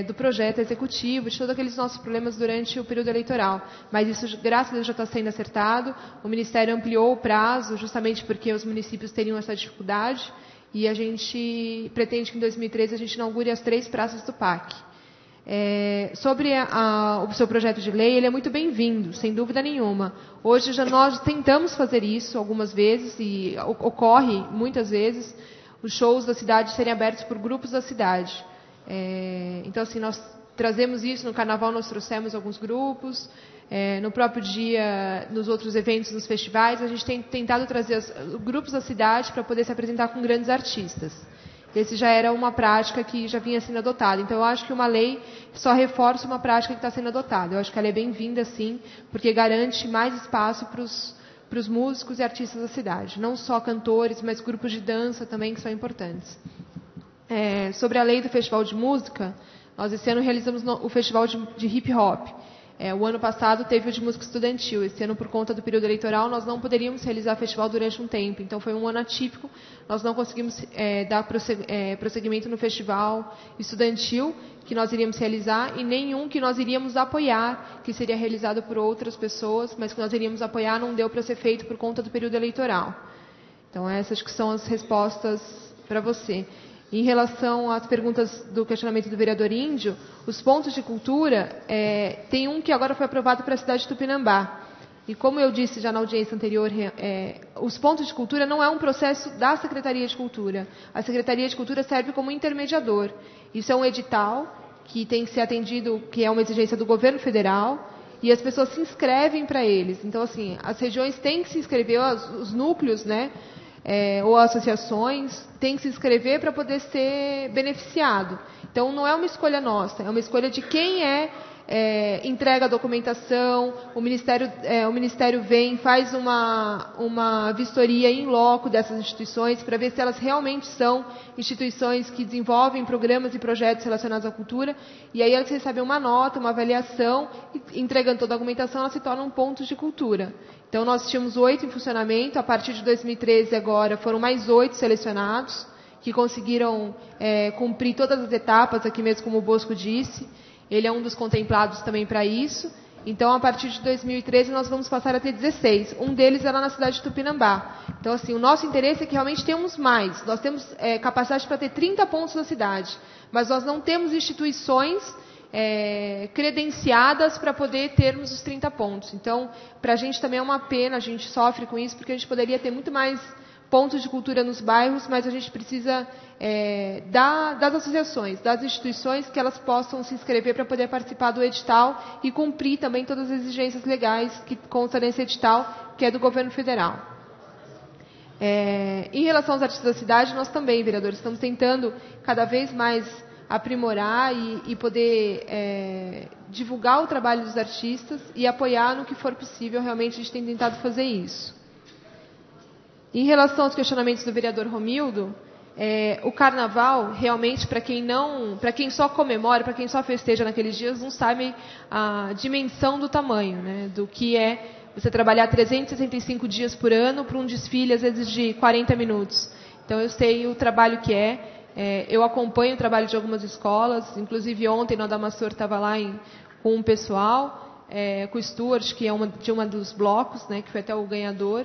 do projeto executivo, de todos aqueles nossos problemas durante o período eleitoral. Mas isso, graças a Deus, já está sendo acertado. O Ministério ampliou o prazo, justamente porque os municípios teriam essa dificuldade, e a gente pretende que em 2013 a gente inaugure as 3 praças do PAC. Sobre o seu projeto de lei, ele é muito bem-vindo, sem dúvida nenhuma. Hoje nós tentamos fazer isso algumas vezes, e ocorre muitas vezes, os shows da cidade serem abertos por grupos da cidade. Então, assim, nós trazemos isso. No Carnaval nós trouxemos alguns grupos, no próprio dia, nos outros eventos, nos festivais, a gente tem tentado trazer os grupos da cidade para poder se apresentar com grandes artistas. Esse já era uma prática que já vinha sendo adotada. Então, eu acho que uma lei só reforça uma prática que está sendo adotada. Eu acho que ela é bem-vinda, sim, porque garante mais espaço para os músicos e artistas da cidade. Não só cantores, mas grupos de dança também, que são importantes. Sobre a lei do Festival de Música, nós esse ano realizamos o Festival de Hip Hop. O ano passado teve o de música estudantil. Esse ano, por conta do período eleitoral, nós não poderíamos realizar o festival durante um tempo. Então, foi um ano atípico. Nós não conseguimos dar prosseguimento no festival estudantil que nós iríamos realizar e nenhum que nós iríamos apoiar, que seria realizado por outras pessoas, mas que nós iríamos apoiar não deu para ser feito por conta do período eleitoral. Então, essas que são as respostas para você. Em relação às perguntas do questionamento do vereador Índio, os pontos de cultura, tem um que agora foi aprovado para a cidade de Tupinambá. E como eu disse já na audiência anterior, os pontos de cultura não é um processo da Secretaria de Cultura. A Secretaria de Cultura serve como intermediador. Isso é um edital que tem que ser atendido, que é uma exigência do governo federal, e as pessoas se inscrevem para eles. Então, assim, as regiões têm que se inscrever, os núcleos, né? Ou associações, tem que se inscrever para poder ser beneficiado. Então, não é uma escolha nossa, é uma escolha de quem entrega a documentação, o Ministério vem, faz uma vistoria in loco dessas instituições para ver se elas realmente são instituições que desenvolvem programas e projetos relacionados à cultura, e aí elas recebem uma nota, uma avaliação, e entregando toda a documentação, elas se tornam pontos de cultura. Então, nós tínhamos 8 em funcionamento, a partir de 2013 agora foram mais 8 selecionados, que conseguiram cumprir todas as etapas, aqui mesmo como o Bosco disse. Ele é um dos contemplados também para isso. Então, a partir de 2013, nós vamos passar a ter 16. Um deles era na cidade de Tupinambá. Então, assim, o nosso interesse é que realmente temos mais. Nós temos capacidade para ter 30 pontos na cidade, mas nós não temos instituições credenciadas para poder termos os 30 pontos. Então, para a gente também é uma pena, a gente sofre com isso, porque a gente poderia ter muito mais pontos de cultura nos bairros, mas a gente precisa das associações, das instituições, que elas possam se inscrever para poder participar do edital e cumprir também todas as exigências legais que constam nesse edital, que é do governo federal. Em relação aos artistas da cidade, nós também, vereadores, estamos tentando cada vez mais aprimorar e poder divulgar o trabalho dos artistas e apoiar no que for possível. Realmente, a gente tem tentado fazer isso. Em relação aos questionamentos do vereador Romildo, o carnaval, realmente, para quem só comemora, para quem só festeja naqueles dias, não sabe a dimensão do tamanho, né, do que é você trabalhar 365 dias por ano para um desfile, às vezes, de 40 minutos. Então, eu sei o trabalho que eu acompanho o trabalho de algumas escolas, inclusive ontem no Adamastor estava lá com um pessoal, com o Stuart, que é de uma dos blocos, né, que foi até o ganhador,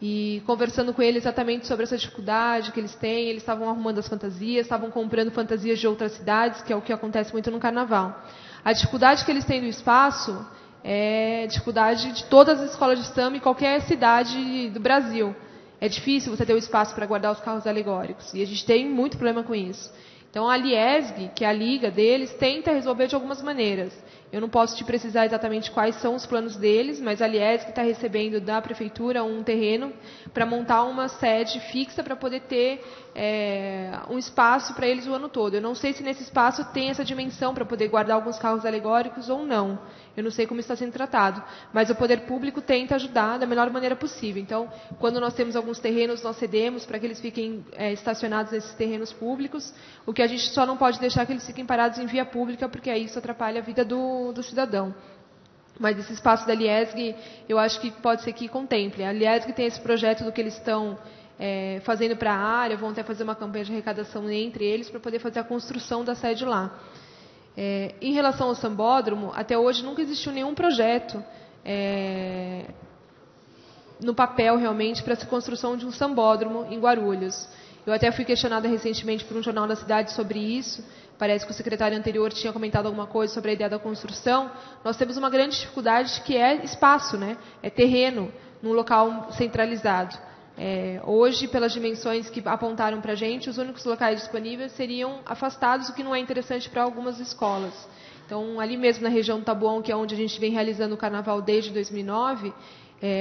e conversando com ele exatamente sobre essa dificuldade que eles têm. Eles estavam arrumando as fantasias, estavam comprando fantasias de outras cidades, que é o que acontece muito no carnaval. A dificuldade que eles têm no espaço é dificuldade de todas as escolas de samba em qualquer cidade do Brasil. É difícil você ter o espaço para guardar os carros alegóricos, e a gente tem muito problema com isso. Então, a Liesg, que é a liga deles, tenta resolver de algumas maneiras. Eu não posso te precisar exatamente quais são os planos deles, mas a Liesg está recebendo da prefeitura um terreno para montar uma sede fixa para poder ter um espaço para eles o ano todo. Eu não sei se nesse espaço tem essa dimensão para poder guardar alguns carros alegóricos ou não. Eu não sei como está sendo tratado, mas o poder público tenta ajudar da melhor maneira possível. Então, quando nós temos alguns terrenos, nós cedemos para que eles fiquem estacionados nesses terrenos públicos. O que a gente só não pode deixar que eles fiquem parados em via pública, porque aí isso atrapalha a vida do cidadão. Mas esse espaço da Liesg, eu acho que pode ser que contemple. A Liesg tem esse projeto do que eles estão fazendo para a área, vão até fazer uma campanha de arrecadação entre eles para poder fazer a construção da sede lá. Em relação ao sambódromo, até hoje nunca existiu nenhum projeto no papel realmente para a construção de um sambódromo em Guarulhos. Eu até fui questionada recentemente por um jornal da cidade sobre isso. Parece que o secretário anterior tinha comentado alguma coisa sobre a ideia da construção. Nós temos uma grande dificuldade que é espaço, né? É terreno num local centralizado. Hoje, pelas dimensões que apontaram para a gente, os únicos locais disponíveis seriam afastados, o que não é interessante para algumas escolas. Então, ali mesmo na região do Taboão, que é onde a gente vem realizando o carnaval desde 2009,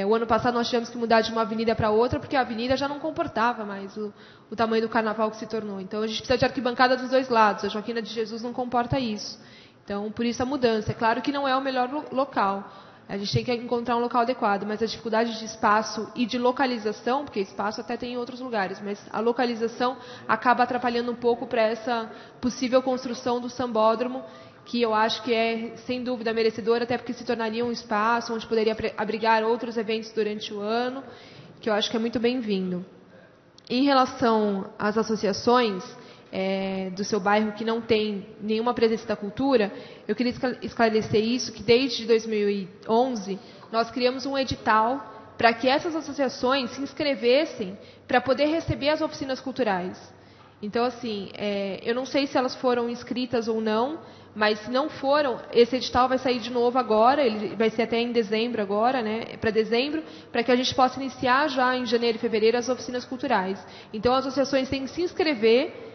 o ano passado nós tivemos que mudar de uma avenida para outra, porque a avenida já não comportava mais o tamanho do carnaval que se tornou. Então, a gente precisa de arquibancada dos dois lados. A Joaquina de Jesus não comporta isso. Então, por isso a mudança. É claro que não é o melhor local. A gente tem que encontrar um local adequado, mas a dificuldade de espaço e de localização, porque espaço até tem em outros lugares, mas a localização acaba atrapalhando um pouco para essa possível construção do sambódromo, que eu acho que é, sem dúvida, merecedor, até porque se tornaria um espaço onde poderia abrigar outros eventos durante o ano, que eu acho que é muito bem-vindo. Em relação às associações do seu bairro que não tem nenhuma presença da cultura, eu queria esclarecer isso, que desde 2011 nós criamos um edital para que essas associações se inscrevessem para poder receber as oficinas culturais. Então, assim, eu não sei se elas foram inscritas ou não, mas se não foram, esse edital vai sair de novo agora, ele vai ser até em dezembro agora, né, para dezembro, para que a gente possa iniciar já em janeiro e fevereiro as oficinas culturais. Então, as associações têm que se inscrever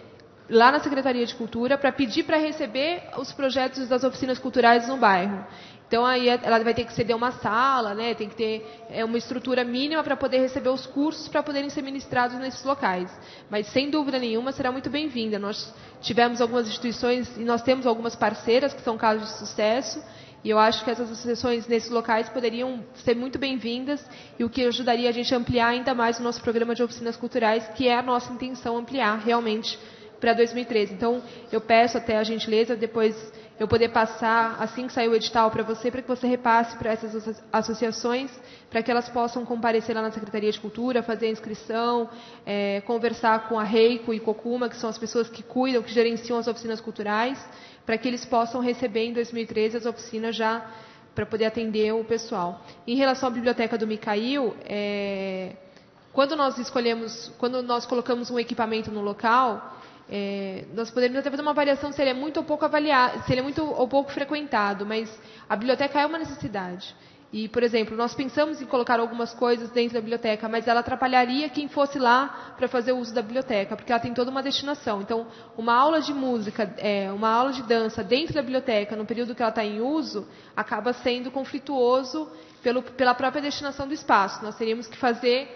lá na Secretaria de Cultura para pedir para receber os projetos das oficinas culturais no bairro. Então, aí ela vai ter que ceder uma sala, né, tem que ter uma estrutura mínima para poder receber os cursos para poderem ser ministrados nesses locais. Mas, sem dúvida nenhuma, será muito bem-vinda. Nós tivemos algumas instituições e nós temos algumas parceiras que são casos de sucesso, e eu acho que essas associações nesses locais poderiam ser muito bem-vindas, e o que ajudaria a gente a ampliar ainda mais o nosso programa de oficinas culturais, que é a nossa intenção ampliar realmente para 2013. Então, eu peço até a gentileza, depois eu poder passar, assim que sair o edital para que você repasse para essas associações, para que elas possam comparecer lá na Secretaria de Cultura, fazer a inscrição, conversar com a Reiko e Cocuma, que são as pessoas que cuidam, que gerenciam as oficinas culturais, para que eles possam receber em 2013 as oficinas já para poder atender o pessoal. Em relação à Biblioteca do Micail, quando nós colocamos um equipamento no local, nós poderíamos até fazer uma avaliação se ele é muito ou pouco avaliado, se ele é muito ou pouco frequentado, mas a biblioteca é uma necessidade. E, por exemplo, nós pensamos em colocar algumas coisas dentro da biblioteca, mas ela atrapalharia quem fosse lá para fazer o uso da biblioteca, porque ela tem toda uma destinação. Então, uma aula de música, uma aula de dança dentro da biblioteca, no período que ela está em uso, acaba sendo conflituoso pela própria destinação do espaço. Nós teríamos que fazer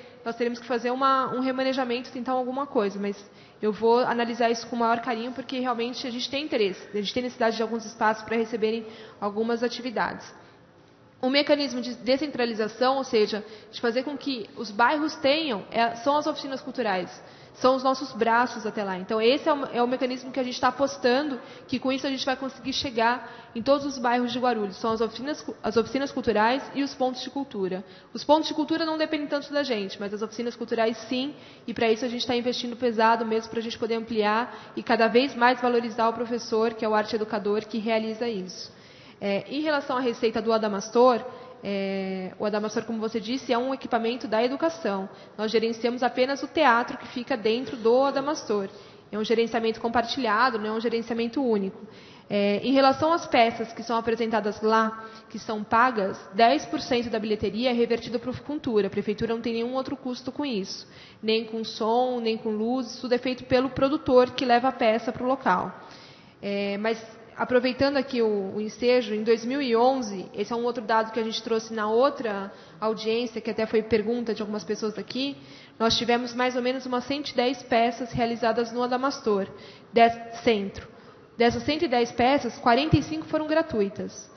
um remanejamento, tentar alguma coisa, mas eu vou analisar isso com o maior carinho, porque realmente a gente tem interesse, a gente tem necessidade de alguns espaços para receberem algumas atividades. O mecanismo de descentralização, ou seja, de fazer com que os bairros tenham, são as oficinas culturais, são os nossos braços até lá. Então, esse é o mecanismo que a gente está apostando, que com isso a gente vai conseguir chegar em todos os bairros de Guarulhos. São as oficinas culturais e os pontos de cultura. Os pontos de cultura não dependem tanto da gente, mas as oficinas culturais sim, e para isso a gente está investindo pesado mesmo, para a gente poder ampliar e cada vez mais valorizar o professor, que é o arte educador, que realiza isso. Em relação à receita do Adamastor, o Adamastor, como você disse, é um equipamento da educação. Nós gerenciamos apenas o teatro que fica dentro do Adamastor. É um gerenciamento compartilhado, não é um gerenciamento único. Em relação às peças que são apresentadas lá, que são pagas, 10% da bilheteria é revertido para a Cultura. A Prefeitura não tem nenhum outro custo com isso. Nem com som, nem com luz, tudo é feito pelo produtor que leva a peça para o local. Mas aproveitando aqui o ensejo, em 2011, esse é um outro dado que a gente trouxe na outra audiência, que até foi pergunta de algumas pessoas aqui, nós tivemos mais ou menos umas 110 peças realizadas no Adamastor, centro. Dessas 110 peças, 45 foram gratuitas,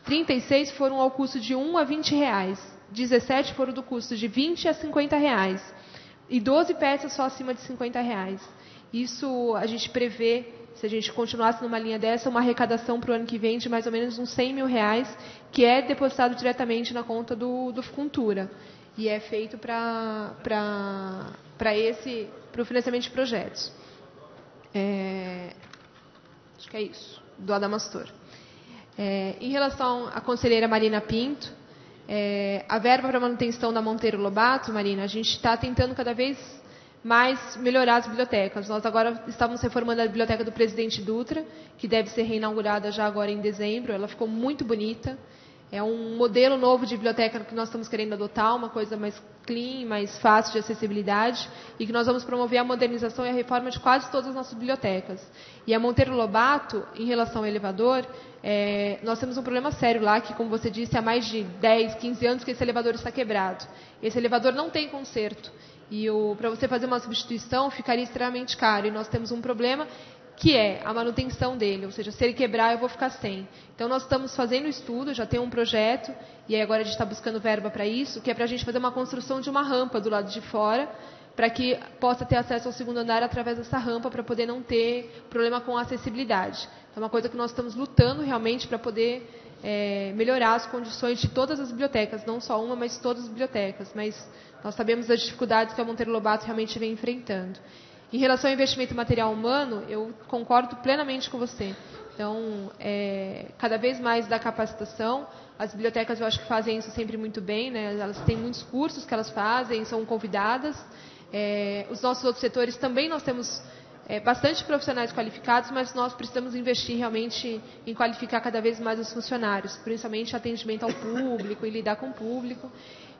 36 foram ao custo de R$ 1 a R$ 20, 17 foram do custo de R$ 20 a R$ 50, e 12 peças só acima de R$ 50. Isso a gente prevê, se a gente continuasse numa linha dessa, uma arrecadação para o ano que vem de mais ou menos uns R$ 100 mil, que é depositado diretamente na conta do Cultura. E é feito para o financiamento de projetos. Acho que é isso, do Adamastor. Em relação à conselheira Marina Pinto, a verba para manutenção da Monteiro Lobato, Marina, a gente está tentando cada vez mais melhorar as bibliotecas. Nós agora estamos reformando a biblioteca do Presidente Dutra, que deve ser reinaugurada já agora em dezembro. Ela ficou muito bonita. É um modelo novo de biblioteca que nós estamos querendo adotar, uma coisa mais clean, mais fácil de acessibilidade, e que nós vamos promover a modernização e a reforma de quase todas as nossas bibliotecas. E a Monteiro Lobato, em relação ao elevador, nós temos um problema sério lá, que, como você disse, há mais de 10, 15 anos que esse elevador está quebrado. Esse elevador não tem conserto. E para você fazer uma substituição ficaria extremamente caro. E nós temos um problema que é a manutenção dele, ou seja, se ele quebrar eu vou ficar sem. Então nós estamos fazendo estudo, já tem um projeto, e aí agora a gente está buscando verba para isso, que é para a gente fazer uma construção de uma rampa do lado de fora, para que possa ter acesso ao segundo andar através dessa rampa, para poder não ter problema com a acessibilidade. Então é uma coisa que nós estamos lutando realmente para poder melhorar as condições de todas as bibliotecas, não só uma, mas todas as bibliotecas. Mas nós sabemos das dificuldades que a Monteiro Lobato realmente vem enfrentando. Em relação ao investimento em material humano, eu concordo plenamente com você. Então, cada vez mais da capacitação, as bibliotecas eu acho que fazem isso sempre muito bem, né? Elas têm muitos cursos que elas fazem, são convidadas. Os nossos outros setores também nós temos bastante profissionais qualificados, mas nós precisamos investir realmente em qualificar cada vez mais os funcionários, principalmente atendimento ao público e lidar com o público,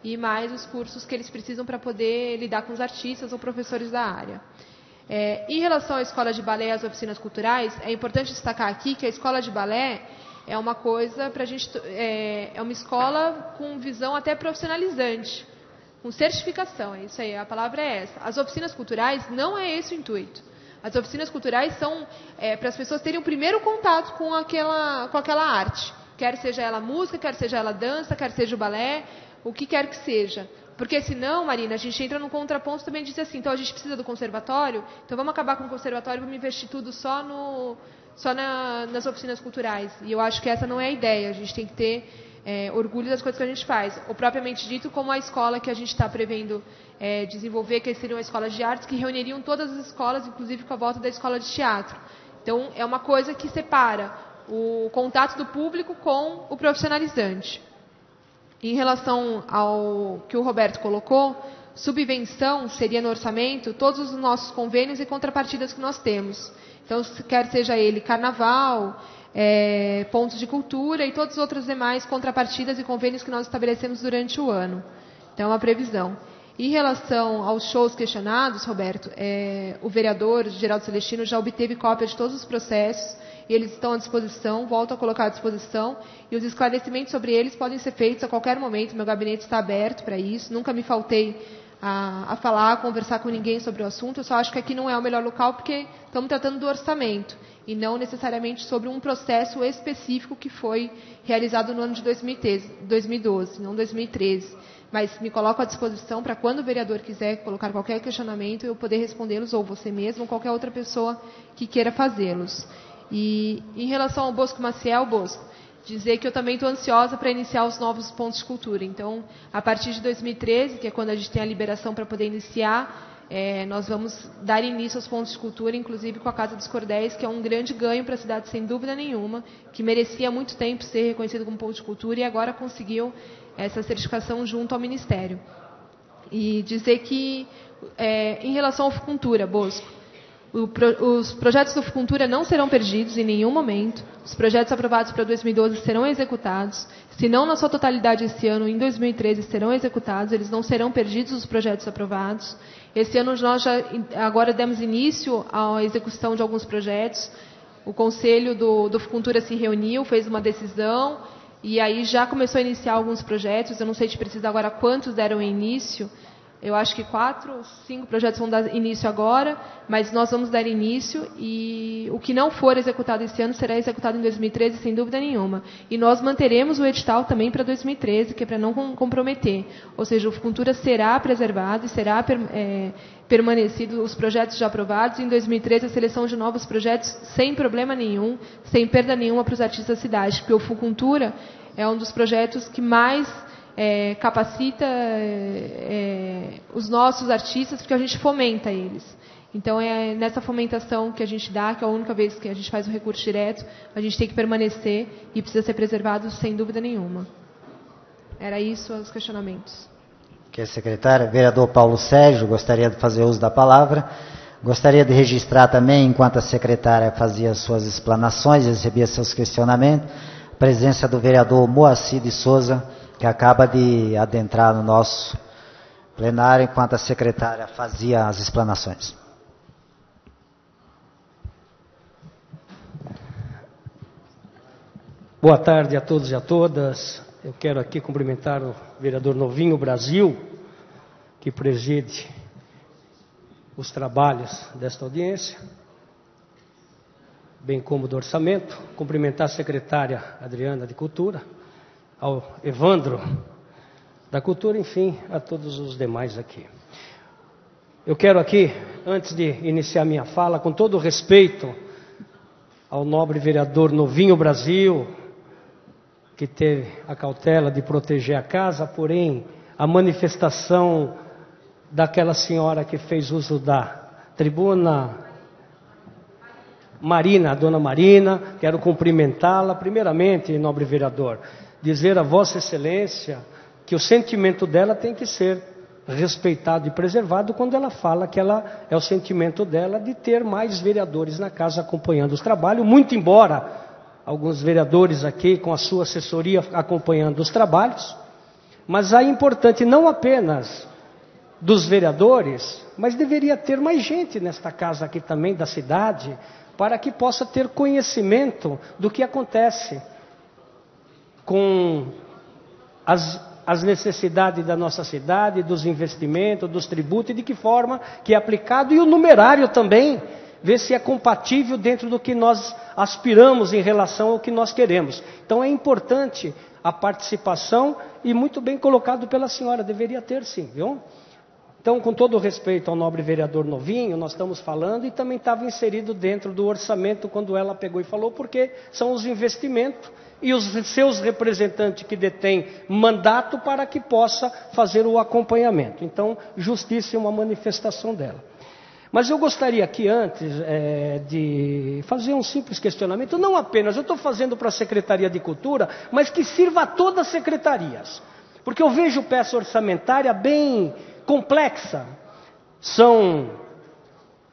e mais os cursos que eles precisam para poder lidar com os artistas ou professores da área. Em relação à escola de balé e às oficinas culturais, é importante destacar aqui que a escola de balé é uma coisa para a gente, é uma escola com visão até profissionalizante, com certificação, é isso aí, a palavra é essa. As oficinas culturais não é esse o intuito. As oficinas culturais são para as pessoas terem o primeiro contato com aquela arte, quer seja ela música, quer seja ela dança, quer seja o balé, o que quer que seja. Porque senão, Marina, a gente entra num contraponto também e diz assim, então a gente precisa do conservatório, então vamos acabar com o conservatório e vamos investir tudo só nas oficinas culturais. E eu acho que essa não é a ideia, a gente tem que ter orgulho das coisas que a gente faz. Ou propriamente dito, como a escola que a gente está prevendo desenvolver, que seria uma escola de artes, que reuniriam todas as escolas, inclusive com a volta da escola de teatro. Então, é uma coisa que separa o contato do público com o profissionalizante. Em relação ao que o Roberto colocou, subvenção seria no orçamento todos os nossos convênios e contrapartidas que nós temos. Então, quer seja ele carnaval, pontos de cultura e todas as outras demais contrapartidas e convênios que nós estabelecemos durante o ano. Então, é uma previsão. Em relação aos shows questionados, Roberto, o vereador Geraldo Celestino já obteve cópia de todos os processos e eles estão à disposição, volto a colocar à disposição, e os esclarecimentos sobre eles podem ser feitos a qualquer momento, meu gabinete está aberto para isso, nunca me faltei a falar, a conversar com ninguém sobre o assunto, eu só acho que aqui não é o melhor local porque estamos tratando do orçamento, e não necessariamente sobre um processo específico que foi realizado no ano de 2012, não 2013. Mas me coloco à disposição para quando o vereador quiser colocar qualquer questionamento, eu poder respondê-los, ou você mesmo, ou qualquer outra pessoa que queira fazê-los. E em relação ao Bosco Maciel, Bosco, dizer que eu também estou ansiosa para iniciar os novos pontos de cultura. Então, a partir de 2013, que é quando a gente tem a liberação para poder iniciar, nós vamos dar início aos pontos de cultura, inclusive com a Casa dos Cordéis, que é um grande ganho para a cidade, sem dúvida nenhuma, que merecia há muito tempo ser reconhecido como ponto de cultura e agora conseguiu essa certificação junto ao Ministério. E dizer que, em relação ao Fucultura, Bosco, os projetos do Fucultura não serão perdidos em nenhum momento. Os projetos aprovados para 2012 serão executados. Se não na sua totalidade esse ano, em 2013 serão executados. Eles não serão perdidos, os projetos aprovados. Esse ano nós agora demos início à execução de alguns projetos. O Conselho do Fucultura se reuniu, fez uma decisão e aí já começou a iniciar alguns projetos. Eu não sei te precisar agora quantos deram início. Eu acho que 4 ou 5 projetos vão dar início agora, mas nós vamos dar início e o que não for executado esse ano será executado em 2013, sem dúvida nenhuma. E nós manteremos o edital também para 2013, que é para não comprometer. Ou seja, o Fucultura será preservado e será permanecido os projetos já aprovados. Em 2013, a seleção de novos projetos sem problema nenhum, sem perda nenhuma para os artistas da cidade, porque o Fucultura é um dos projetos que mais capacita os nossos artistas, porque a gente fomenta eles. Então, é nessa fomentação que a gente dá, que é a única vez que a gente faz o recurso direto, a gente tem que permanecer e precisa ser preservado sem dúvida nenhuma. Era isso, os questionamentos. Ok, secretária. Vereador Paulo Sérgio, gostaria de fazer uso da palavra. Gostaria de registrar também, enquanto a secretária fazia suas explanações, recebia seus questionamentos, presença do vereador Moacir de Souza, que acaba de adentrar no nosso plenário enquanto a secretária fazia as explanações. Boa tarde a todos e a todas. Eu quero aqui cumprimentar o vereador Novinho Brasil, que preside os trabalhos desta audiência, bem como do orçamento. Cumprimentar a secretária Adriana de Cultura, ao Evandro da Cultura, enfim, a todos os demais aqui. Eu quero aqui, antes de iniciar minha fala, com todo o respeito ao nobre vereador Novinho Brasil, que teve a cautela de proteger a casa, porém a manifestação daquela senhora que fez uso da tribuna, Marina, a dona Marina, quero cumprimentá-la. Primeiramente, nobre vereador, dizer a Vossa Excelência que o sentimento dela tem que ser respeitado e preservado quando ela fala que ela é o sentimento dela de ter mais vereadores na casa acompanhando os trabalhos, muito embora alguns vereadores aqui com a sua assessoria acompanhando os trabalhos, mas é importante não apenas dos vereadores, mas deveria ter mais gente nesta casa aqui também da cidade, para que possa ter conhecimento do que acontece com as necessidades da nossa cidade, dos investimentos, dos tributos e de que forma que é aplicado, e o numerário também, ver se é compatível dentro do que nós aspiramos em relação ao que nós queremos. Então é importante a participação e muito bem colocado pela senhora, deveria ter sim, viu? Então, com todo o respeito ao nobre vereador Novinho, nós estamos falando e também estava inserido dentro do orçamento quando ela pegou e falou, porque são os investimentos e os seus representantes que detêm mandato para que possa fazer o acompanhamento. Então, justiça é uma manifestação dela. Mas eu gostaria aqui antes de fazer um simples questionamento, não apenas, eu estou fazendo para a Secretaria de Cultura, mas que sirva a todas as secretarias. Porque eu vejo peça orçamentária bem complexa. São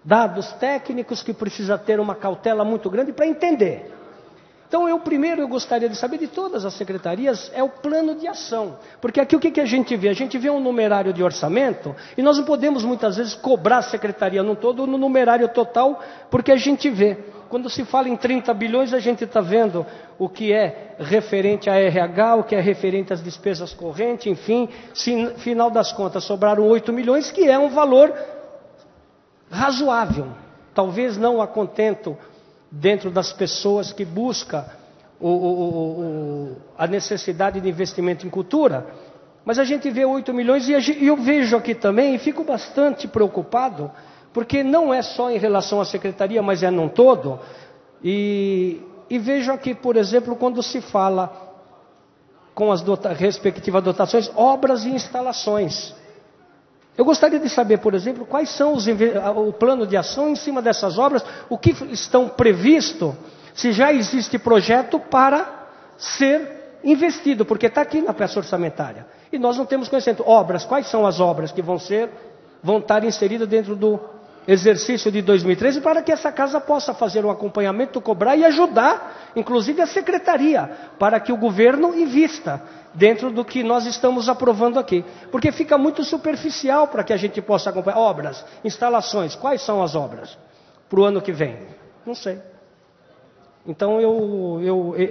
dados técnicos que precisa ter uma cautela muito grande para entender. Então, eu gostaria de saber de todas as secretarias, é o plano de ação. Porque aqui o que a gente vê? A gente vê um numerário de orçamento e nós não podemos muitas vezes cobrar a secretaria no todo, no numerário total, porque a gente vê. Quando se fala em 30 bilhões, a gente está vendo o que é referente a RH, o que é referente às despesas correntes, enfim, se, final das contas sobraram 8 milhões, que é um valor razoável. Talvez não a contento dentro das pessoas que buscam a necessidade de investimento em cultura, mas a gente vê 8 milhões e eu vejo aqui também, e fico bastante preocupado, porque não é só em relação à secretaria, mas é num todo, e vejo aqui, por exemplo, quando se fala com as respectivas dotações, obras e instalações. Eu gostaria de saber, por exemplo, quais são o plano de ação em cima dessas obras, o que estão previsto, se já existe projeto para ser investido, porque está aqui na peça orçamentária. E nós não temos conhecimento. Obras, quais são as obras que vão estar inseridas dentro do exercício de 2013, para que essa casa possa fazer um acompanhamento, cobrar e ajudar, inclusive a secretaria, para que o governo invista dentro do que nós estamos aprovando aqui. Porque fica muito superficial para que a gente possa acompanhar. Obras, instalações, quais são as obras para o ano que vem? Não sei. Então,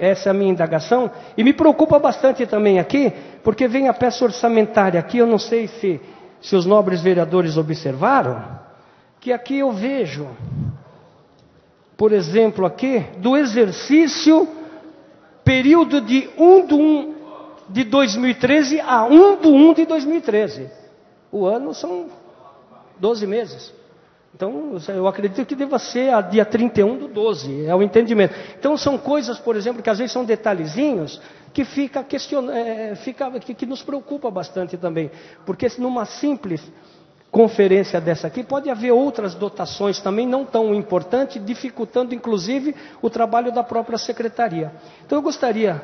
essa é a minha indagação. E me preocupa bastante também aqui, porque vem a peça orçamentária aqui, eu não sei se os nobres vereadores observaram, que aqui eu vejo, por exemplo, aqui, do exercício, período de 1/1 de 2013 a 1/1 de 2013. O ano são 12 meses. Então, eu acredito que deva ser a dia 31/12, é o entendimento. Então, são coisas, por exemplo, que às vezes são detalhezinhos, que que nos preocupa bastante também. Porque numa simples conferência dessa aqui, pode haver outras dotações também não tão importantes, dificultando inclusive o trabalho da própria secretaria. Então eu gostaria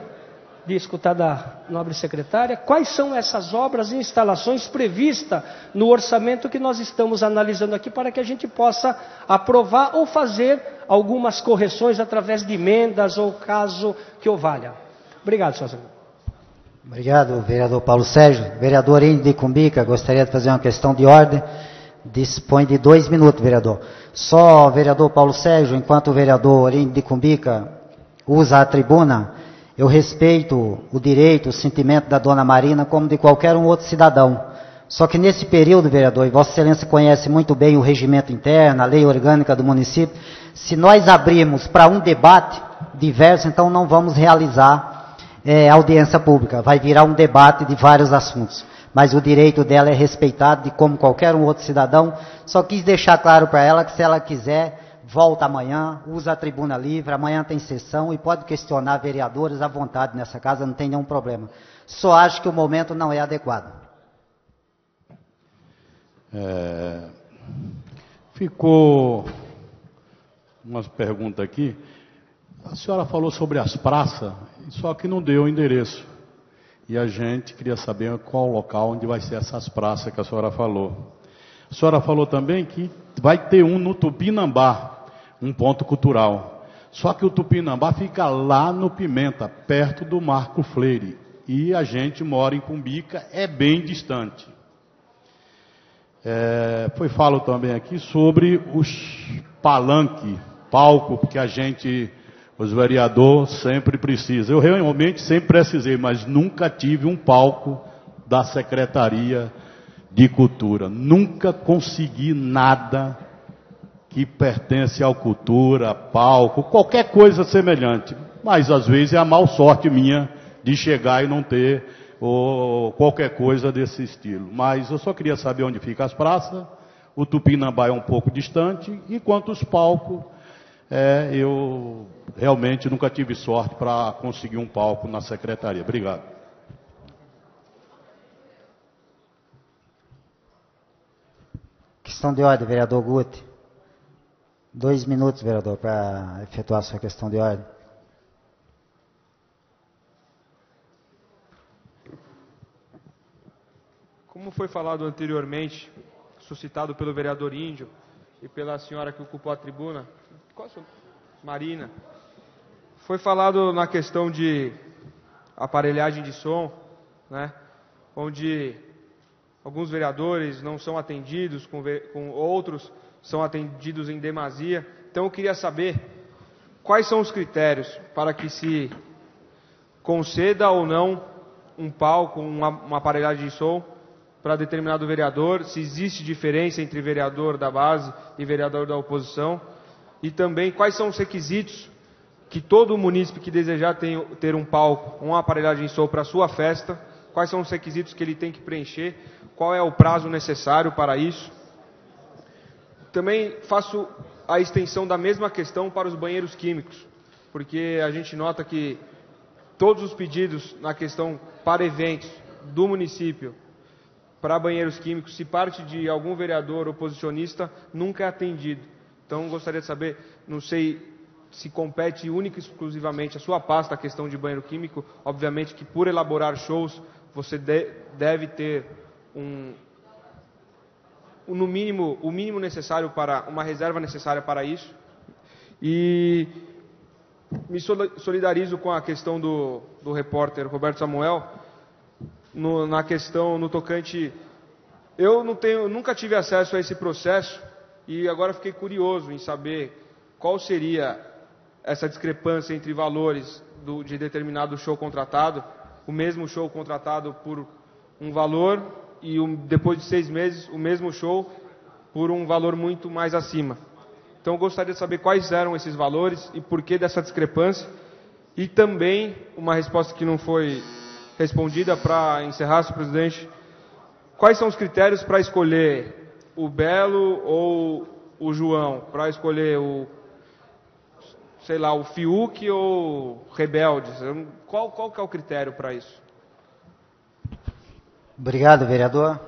de escutar da nobre secretária quais são essas obras e instalações previstas no orçamento que nós estamos analisando aqui, para que a gente possa aprovar ou fazer algumas correções através de emendas ou caso que o valha. Obrigado, senhor secretário. Obrigado, vereador Paulo Sérgio. Vereador Índio de Cumbica, gostaria de fazer uma questão de ordem. Dispõe de 2 minutos, vereador. Só, vereador Paulo Sérgio, enquanto o vereador Índio de Cumbica usa a tribuna, eu respeito o direito, o sentimento da dona Marina, como de qualquer um outro cidadão. Só que nesse período, vereador, e Vossa Excelência conhece muito bem o regimento interno, a lei orgânica do município, se nós abrirmos para um debate diverso, então não vamos realizar audiência pública, vai virar um debate de vários assuntos. Mas o direito dela é respeitado de como qualquer um outro cidadão. Só quis deixar claro para ela que se ela quiser, volta amanhã, usa a tribuna livre, amanhã tem sessão e pode questionar vereadores à vontade nessa casa, não tem nenhum problema. Só acho que o momento não é adequado. Ficou umas perguntas aqui. A senhora falou sobre as praças, só que não deu o endereço. E a gente queria saber qual o local onde vai ser essas praças que a senhora falou. A senhora falou também que vai ter um no Tupinambá, um ponto cultural. Só que o Tupinambá fica lá no Pimenta, perto do Marco Freire. E a gente mora em Cumbica, é bem distante. Foi falado também aqui sobre os palco, porque a gente, os vereadores, sempre precisam. Eu realmente sempre precisei, mas nunca tive um palco da Secretaria de Cultura. Nunca consegui nada que pertence à cultura, palco, qualquer coisa semelhante. Mas às vezes é a mal sorte minha de chegar e não ter ou qualquer coisa desse estilo. Mas eu só queria saber onde ficam as praças. O Tupinambá é um pouco distante. E quanto aos palcos, eu realmente nunca tive sorte para conseguir um palco na secretaria. Obrigado. Questão de ordem, vereador Guti. 2 minutos, vereador, para efetuar a sua questão de ordem. Como foi falado anteriormente, suscitado pelo vereador Índio e pela senhora que ocupou a tribuna, qual é a sua? Marina, foi falado na questão de aparelhagem de som, né, onde alguns vereadores não são atendidos, com outros são atendidos em demasia. Então eu queria saber quais são os critérios para que se conceda ou não um palco, uma aparelhagem de som para determinado vereador, se existe diferença entre vereador da base e vereador da oposição, e também quais são os requisitos que todo munícipe que desejar ter um palco, uma aparelhagem de som para a sua festa, quais são os requisitos que ele tem que preencher, qual é o prazo necessário para isso. Também faço a extensão da mesma questão para os banheiros químicos, porque a gente nota que todos os pedidos na questão para eventos do município, para banheiros químicos, se parte de algum vereador oposicionista, nunca é atendido. Então, gostaria de saber, não sei se compete única e exclusivamente a sua pasta a questão de banheiro químico. Obviamente que por elaborar shows, você deve ter no mínimo, o mínimo necessário para, uma reserva necessária para isso. E me solidarizo com a questão do repórter Roberto Samuel, na questão, no tocante, eu nunca tive acesso a esse processo e agora fiquei curioso em saber qual seria essa discrepância entre valores de determinado show contratado, o mesmo show contratado por um valor e depois de 6 meses o mesmo show por um valor muito mais acima. Então eu gostaria de saber quais eram esses valores e por que dessa discrepância, e também uma resposta que não foi respondida para encerrar, senhor presidente. Quais são os critérios para escolher o Belo ou o João? Para escolher o Fiuk ou Rebeldes? Qual que é o critério para isso? Obrigado, vereador.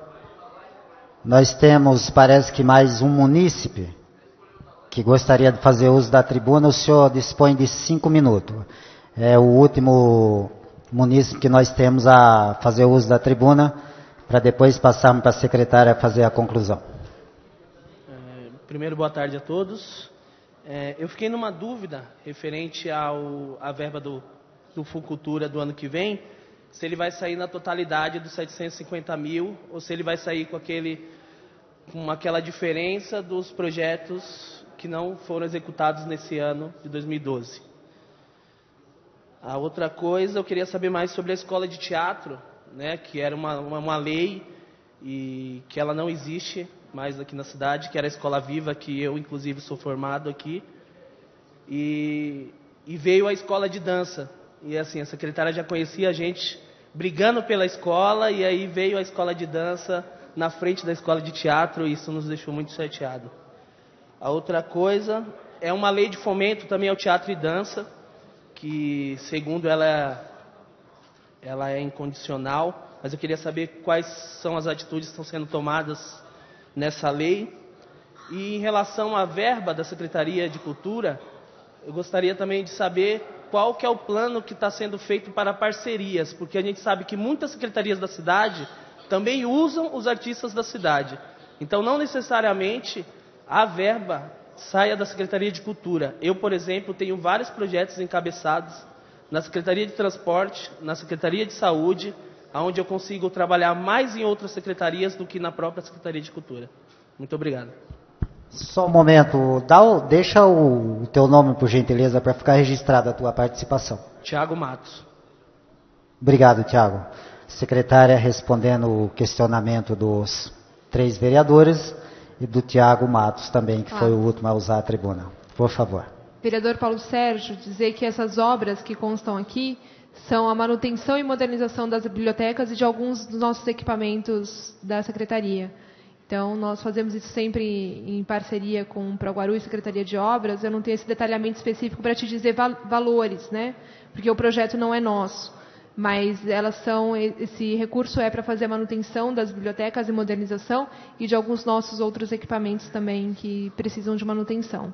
Nós temos, parece que mais um munícipe que gostaria de fazer uso da tribuna. O senhor dispõe de 5 minutos. É o último munícipe que nós temos a fazer uso da tribuna, para depois passarmos para a secretária fazer a conclusão. Primeiro, boa tarde a todos. Eu fiquei numa dúvida referente à verba do do Fucultura do ano que vem, se ele vai sair na totalidade dos 750 mil ou se ele vai sair com aquela diferença dos projetos que não foram executados nesse ano de 2012. A outra coisa, eu queria saber mais sobre a escola de teatro, né, que era uma lei e que ela não existe mais aqui na cidade, que era a Escola Viva, que eu inclusive sou formado aqui, e veio a escola de dança. E assim, a secretária já conhecia a gente brigando pela escola, e aí veio a escola de dança na frente da escola de teatro, e isso nos deixou muito chateado. A outra coisa é uma lei de fomento também ao teatro e dança, que segundo ela é incondicional, mas eu queria saber quais são as atitudes que estão sendo tomadas nessa lei. E em relação à verba da Secretaria de Cultura, eu gostaria também de saber qual que é o plano que está sendo feito para parcerias, porque a gente sabe que muitas secretarias da cidade também usam os artistas da cidade. Então, não necessariamente a verba saia da Secretaria de Cultura. Eu, por exemplo, tenho vários projetos encabeçados na Secretaria de Transporte, na Secretaria de Saúde, onde eu consigo trabalhar mais em outras secretarias do que na própria Secretaria de Cultura. Muito obrigado. Só um momento, deixa o teu nome, por gentileza, para ficar registrada a tua participação. Tiago Matos. Obrigado, Tiago. Secretária respondendo o questionamento dos 3 vereadores e do Tiago Matos também, que foi o último a usar a tribuna. Por favor. Vereador Paulo Sérgio, dizer que essas obras que constam aqui são a manutenção e modernização das bibliotecas e de alguns dos nossos equipamentos da Secretaria. Então, nós fazemos isso sempre em parceria com o Proguaru e Secretaria de Obras. Eu não tenho esse detalhamento específico para te dizer valores, né? Porque o projeto não é nosso. Mas esse recurso é para fazer a manutenção das bibliotecas e modernização e de alguns nossos outros equipamentos também que precisam de manutenção.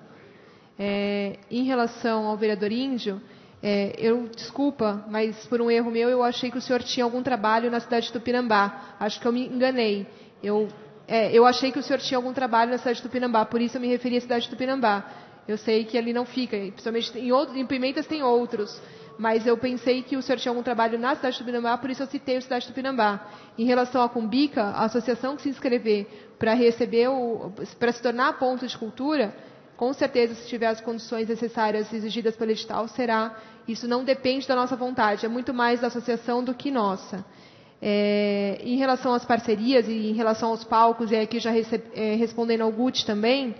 Em relação ao vereador Índio, desculpa, mas por um erro meu, eu achei que o senhor tinha algum trabalho na cidade de Tupinambá. Acho que eu me enganei. Eu achei que o senhor tinha algum trabalho na cidade de Tupinambá, por isso eu me referi à cidade de Tupinambá. Eu sei que ali não fica, principalmente em Pimentas tem outros, mas eu pensei que o senhor tinha algum trabalho na cidade de Tupinambá, por isso eu citei a cidade de Tupinambá. Em relação à Cumbica, a associação que se inscrever para se tornar ponto de cultura, com certeza, se tiver as condições necessárias exigidas pelo edital, será. Isso não depende da nossa vontade, é muito mais da associação do que nossa. Em relação às parcerias e em relação aos palcos, e aqui já respondendo ao Guti também,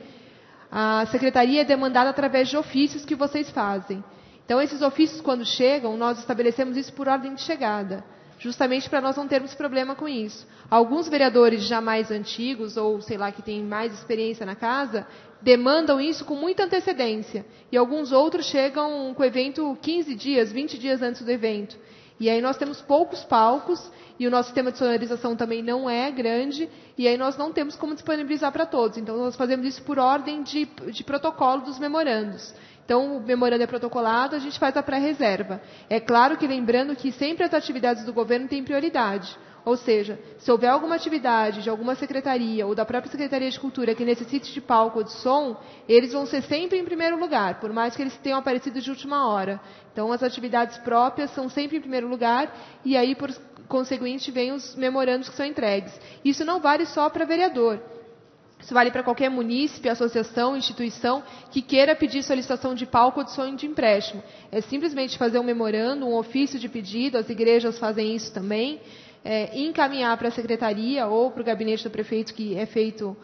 a secretaria é demandada através de ofícios que vocês fazem. Então, esses ofícios, quando chegam, nós estabelecemos isso por ordem de chegada, justamente para nós não termos problema com isso. Alguns vereadores já mais antigos, ou sei lá, que têm mais experiência na casa, demandam isso com muita antecedência. E alguns outros chegam com o evento 15 dias, 20 dias antes do evento. E aí nós temos poucos palcos, e o nosso sistema de sonorização também não é grande, e aí nós não temos como disponibilizar para todos. Então, nós fazemos isso por ordem de protocolo dos memorandos. Então, o memorando é protocolado, a gente faz a pré-reserva. É claro que lembrando que sempre as atividades do governo têm prioridade. Ou seja, se houver alguma atividade de alguma secretaria ou da própria Secretaria de Cultura que necessite de palco ou de som, eles vão ser sempre em primeiro lugar, por mais que eles tenham aparecido de última hora. Então, as atividades próprias são sempre em primeiro lugar e aí, por conseguinte, vem os memorandos que são entregues. Isso não vale só para vereador. Isso vale para qualquer munícipe, associação, instituição que queira pedir solicitação de palco ou de som de empréstimo. É simplesmente fazer um memorando, um ofício de pedido, as igrejas fazem isso também, encaminhar para a secretaria ou para o gabinete do prefeito, que é feito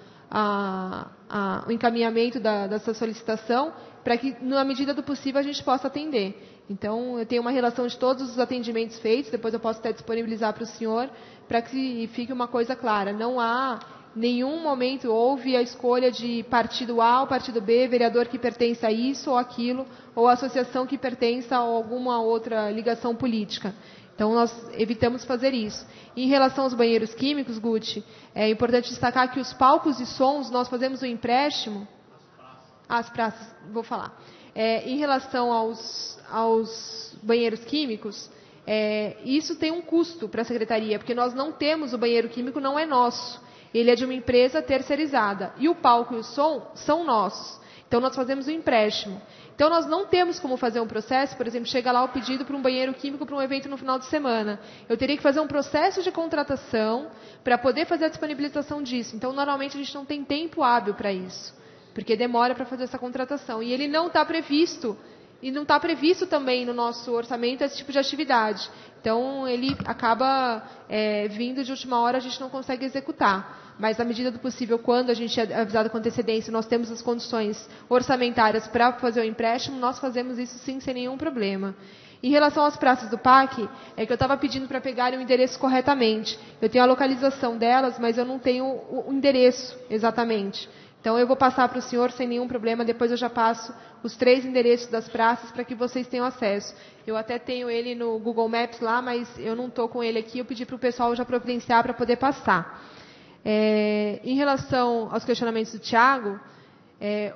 o encaminhamento dessa solicitação, para que, na medida do possível, a gente possa atender. Então, eu tenho uma relação de todos os atendimentos feitos, depois eu posso até disponibilizar para o senhor, para que fique uma coisa clara. Não há nenhum momento houve a escolha de partido A ou partido B, vereador que pertence a isso ou aquilo, ou associação que pertence a alguma outra ligação política. Então, nós evitamos fazer isso. Em relação aos banheiros químicos, Guti, é importante destacar que os palcos e sons, nós fazemos o empréstimo. As praças, vou falar. Em relação aos banheiros químicos, isso tem um custo para a secretaria, porque nós não temos o banheiro químico, não é nosso. Ele é de uma empresa terceirizada. E o palco e o som são nossos. Então, nós fazemos um empréstimo. Então, nós não temos como fazer um processo, por exemplo, chega lá o pedido para um banheiro químico para um evento no final de semana. Eu teria que fazer um processo de contratação para poder fazer a disponibilização disso. Então, normalmente, a gente não tem tempo hábil para isso, porque demora para fazer essa contratação. E ele não está previsto, e não está previsto também no nosso orçamento esse tipo de atividade. Então, ele acaba vindo de última hora, a gente não consegue executar. Mas, à medida do possível, quando a gente é avisado com antecedência, nós temos as condições orçamentárias para fazer o empréstimo, nós fazemos isso sim, sem nenhum problema. Em relação às praças do PAC, é que eu estava pedindo para pegarem o endereço corretamente. Eu tenho a localização delas, mas eu não tenho o endereço exatamente. Então, eu vou passar para o senhor sem nenhum problema, depois eu já passo os 3 endereços das praças para que vocês tenham acesso. Eu até tenho ele no Google Maps lá, mas eu não estou com ele aqui, eu pedi para o pessoal já providenciar para poder passar. Em relação aos questionamentos do Tiago,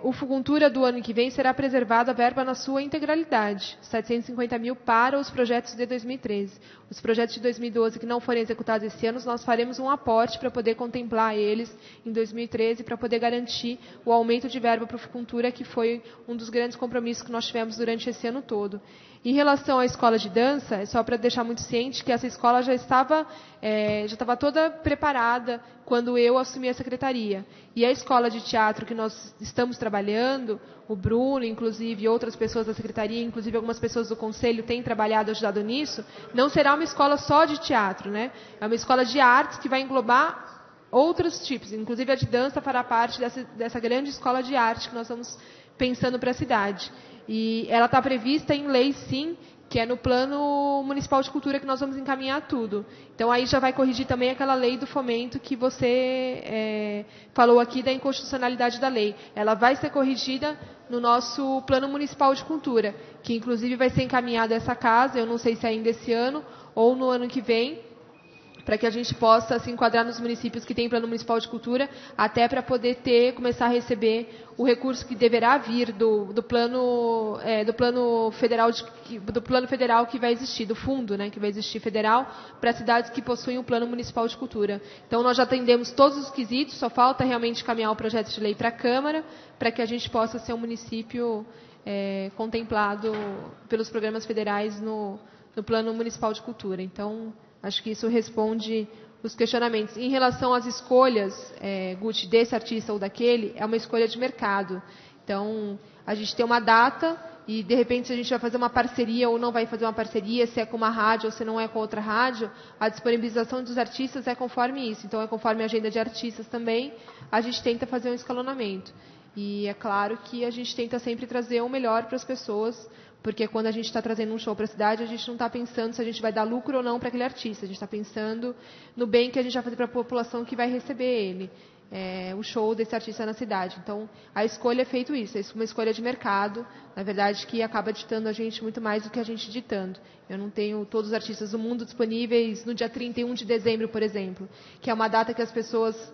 o Fucultura do ano que vem será preservada a verba na sua integralidade, 750 mil para os projetos de 2013. Os projetos de 2012 que não forem executados esse ano, nós faremos um aporte para poder contemplar eles em 2013, para poder garantir o aumento de verba para o Fucultura, que foi um dos grandes compromissos que nós tivemos durante esse ano todo. Em relação à escola de dança, é só para deixar muito ciente que essa escola já estava toda preparada quando eu assumi a secretaria. E a escola de teatro que nós estamos trabalhando, o Bruno, inclusive, e outras pessoas da secretaria, inclusive algumas pessoas do conselho têm trabalhado, ajudado nisso, não será uma escola só de teatro, né? É uma escola de artes que vai englobar outros tipos. Inclusive a de dança fará parte dessa grande escola de arte que nós estamos pensando para a cidade. E ela está prevista em lei, sim, que é no Plano Municipal de Cultura que nós vamos encaminhar tudo. Então, aí já vai corrigir também aquela lei do fomento que você falou aqui da inconstitucionalidade da lei. Ela vai ser corrigida no nosso Plano Municipal de Cultura, que inclusive vai ser encaminhado a essa casa, eu não sei se ainda esse ano ou no ano que vem, para que a gente possa se enquadrar nos municípios que têm Plano Municipal de Cultura, até para poder começar a receber o recurso que deverá vir do plano federal que vai existir, do fundo, né, que vai existir federal, para cidades que possuem um Plano Municipal de Cultura. Então, nós já atendemos todos os quesitos, só falta realmente caminhar o projeto de lei para a Câmara, para que a gente possa ser um município contemplado pelos programas federais no Plano Municipal de Cultura. Então, acho que isso responde os questionamentos. Em relação às escolhas, Guti, desse artista ou daquele, é uma escolha de mercado. Então, a gente tem uma data e, de repente, se a gente vai fazer uma parceria ou não vai fazer uma parceria, se é com uma rádio ou se não é com outra rádio, a disponibilização dos artistas é conforme isso. Então, é conforme a agenda de artistas também, a gente tenta fazer um escalonamento. E é claro que a gente tenta sempre trazer o melhor para as pessoas, porque quando a gente está trazendo um show para a cidade, a gente não está pensando se a gente vai dar lucro ou não para aquele artista. A gente está pensando no bem que a gente vai fazer para a população que vai receber ele, o show desse artista na cidade. Então, a escolha é feito isso. É uma escolha de mercado, na verdade, que acaba ditando a gente muito mais do que a gente ditando. Eu não tenho todos os artistas do mundo disponíveis no dia 31 de dezembro, por exemplo, que é uma data que as pessoas...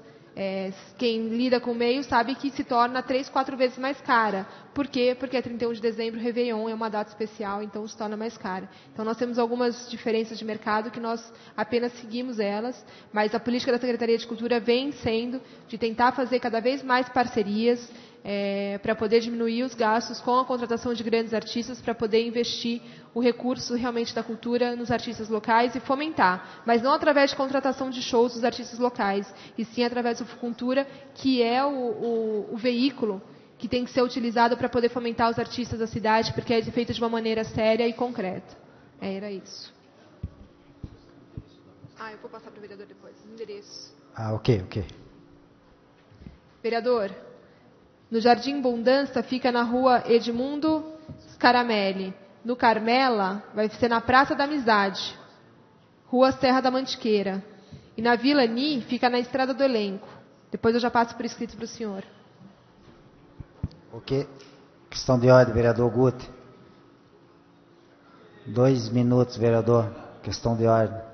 quem lida com o meio sabe que se torna 3, 4 vezes mais cara. Por quê? Porque é 31 de dezembro, Réveillon é uma data especial, então se torna mais cara. Então nós temos algumas diferenças de mercado que nós apenas seguimos elas, mas a política da Secretaria de Cultura vem sendo de tentar fazer cada vez mais parcerias, para poder diminuir os gastos com a contratação de grandes artistas, para poder investir o recurso realmente da cultura nos artistas locais e fomentar, mas não através de contratação de shows dos artistas locais, e sim através do Fucultura, que é o veículo que tem que ser utilizado para poder fomentar os artistas da cidade, porque é feito de uma maneira séria e concreta. Era isso. Eu vou passar para o vereador depois. Endereço. Ok. Vereador, no Jardim Bondança fica na rua Edmundo Scaramelli. No Carmela, vai ser na Praça da Amizade, Rua Serra da Mantiqueira. E na Vila Ni, fica na Estrada do Elenco. Depois eu já passo por escrito para o senhor. Ok. Questão de ordem, vereador Guti. 2 minutos, vereador. Questão de ordem.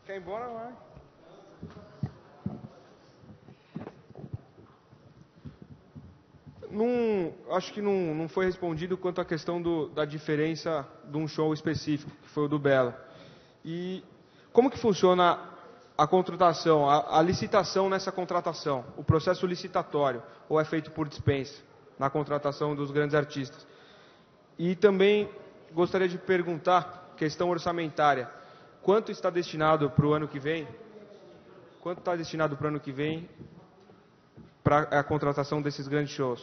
Quer ir embora, vai. Acho que não foi respondido quanto à questão da diferença de um show específico, que foi o do Bela. E como que funciona a contratação, a licitação nessa contratação? O processo licitatório, ou é feito por dispensa na contratação dos grandes artistas? E também gostaria de perguntar, questão orçamentária, quanto está destinado para o ano que vem? Quanto está destinado para o ano que vem para a contratação desses grandes shows?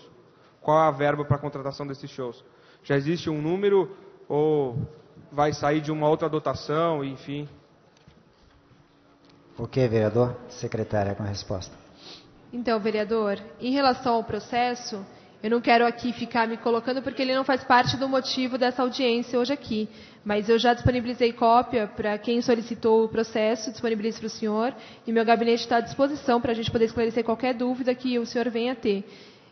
Qual é a verba para a contratação desses shows? Já existe um número ou vai sair de uma outra dotação, enfim? Ok, vereador. Secretária com a resposta. Então, vereador, em relação ao processo, eu não quero aqui ficar me colocando porque ele não faz parte do motivo dessa audiência hoje aqui. Mas eu já disponibilizei cópia para quem solicitou o processo, disponibilizo para o senhor, e meu gabinete está à disposição para a gente poder esclarecer qualquer dúvida que o senhor venha a ter.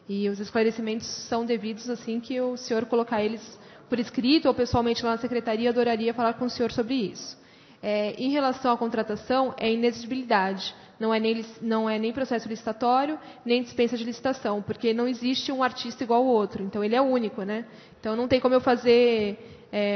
E os esclarecimentos são devidos assim que o senhor colocar eles por escrito ou pessoalmente lá na secretaria, adoraria falar com o senhor sobre isso. Em relação à contratação, é inexigibilidade. Não é nem processo licitatório, nem dispensa de licitação, porque não existe um artista igual ao outro. Então, ele é único, né? Então, não tem como eu fazer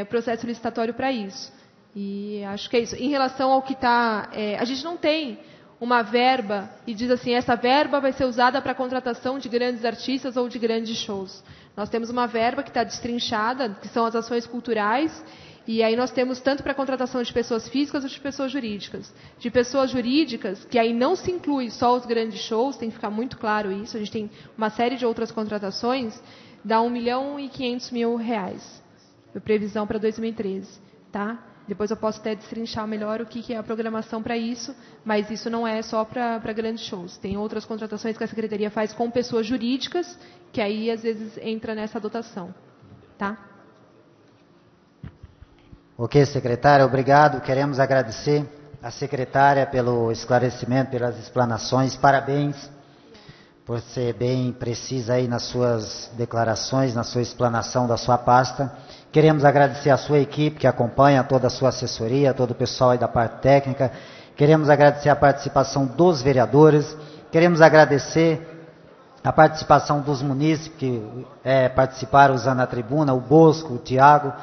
processo licitatório para isso. E acho que é isso. Em relação ao que está... a gente não tem uma verba e diz assim, essa verba vai ser usada para a contratação de grandes artistas ou de grandes shows. Nós temos uma verba que está destrinchada, que são as ações culturais, e aí nós temos tanto para a contratação de pessoas físicas ou de pessoas jurídicas. De pessoas jurídicas, que aí não se inclui só os grandes shows, tem que ficar muito claro isso, a gente tem uma série de outras contratações, dá R$1.500.000, a previsão para 2013, tá? Depois eu posso até destrinchar melhor o que é a programação para isso, mas isso não é só para grandes shows. Tem outras contratações que a Secretaria faz com pessoas jurídicas, que aí às vezes entra nessa dotação, tá? Ok, secretária, obrigado. Queremos agradecer à secretária pelo esclarecimento, pelas explanações. Parabéns por ser bem precisa aí nas suas declarações, na sua explanação da sua pasta. Queremos agradecer a sua equipe que acompanha, toda a sua assessoria, todo o pessoal aí da parte técnica. Queremos agradecer a participação dos vereadores. Queremos agradecer a participação dos munícipes que participaram usando a tribuna, o Bosco, o Tiago,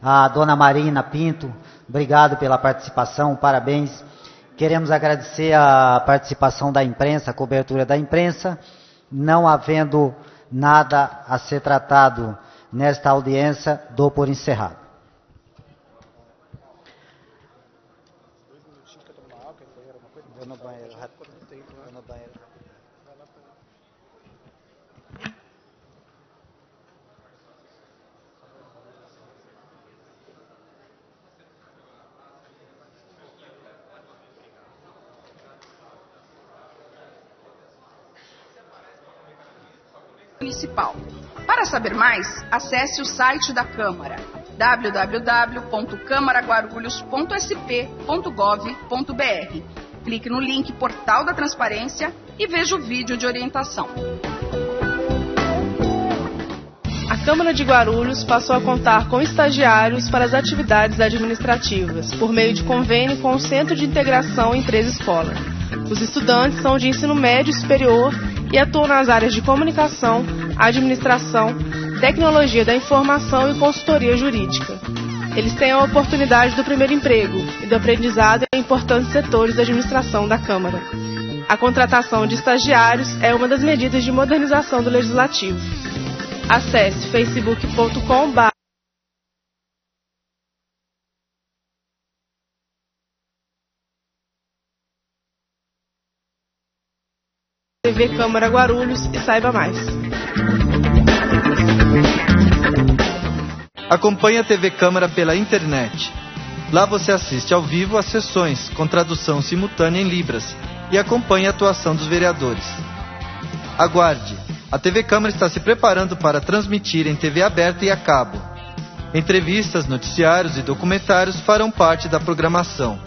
a dona Marina Pinto, obrigado pela participação, parabéns. Queremos agradecer a participação da imprensa, a cobertura da imprensa. Não havendo nada a ser tratado nesta audiência, dou por encerrado. Vou no banheiro. Municipal. Para saber mais, acesse o site da Câmara, www.câmaraguarulhos.sp.gov.br. Clique no link Portal da Transparência e veja o vídeo de orientação. A Câmara de Guarulhos passou a contar com estagiários para as atividades administrativas, por meio de convênio com o Centro de Integração Empresa Escola. Os estudantes são de ensino médio e superior e atuam nas áreas de comunicação, administração, tecnologia da informação e consultoria jurídica. Eles têm a oportunidade do primeiro emprego e do aprendizado em importantes setores da administração da Câmara. A contratação de estagiários é uma das medidas de modernização do Legislativo. Acesse facebook.com/. TV Câmara Guarulhos e saiba mais. Acompanhe a TV Câmara pela internet. Lá você assiste ao vivo às sessões com tradução simultânea em Libras e acompanhe a atuação dos vereadores. Aguarde, a TV Câmara está se preparando para transmitir em TV aberta e a cabo. Entrevistas, noticiários e documentários farão parte da programação.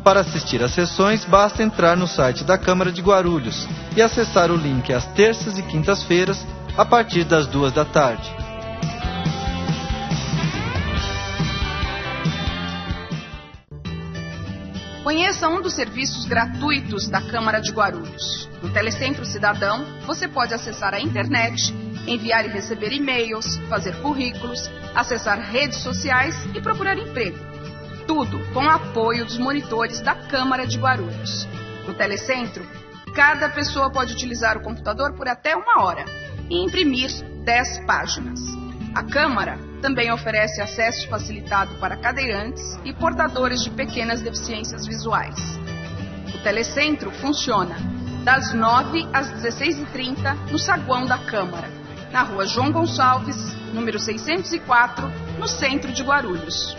Para assistir às sessões, basta entrar no site da Câmara de Guarulhos e acessar o link às terças e quintas-feiras, a partir das 14h. Conheça um dos serviços gratuitos da Câmara de Guarulhos. No Telecentro Cidadão, você pode acessar a internet, enviar e receber e-mails, fazer currículos, acessar redes sociais e procurar emprego. Tudo com o apoio dos monitores da Câmara de Guarulhos. No Telecentro, cada pessoa pode utilizar o computador por até 1 hora e imprimir 10 páginas. A Câmara também oferece acesso facilitado para cadeirantes e portadores de pequenas deficiências visuais. O Telecentro funciona das 9 às 16h30 no saguão da Câmara, na rua João Gonçalves, número 604, no centro de Guarulhos.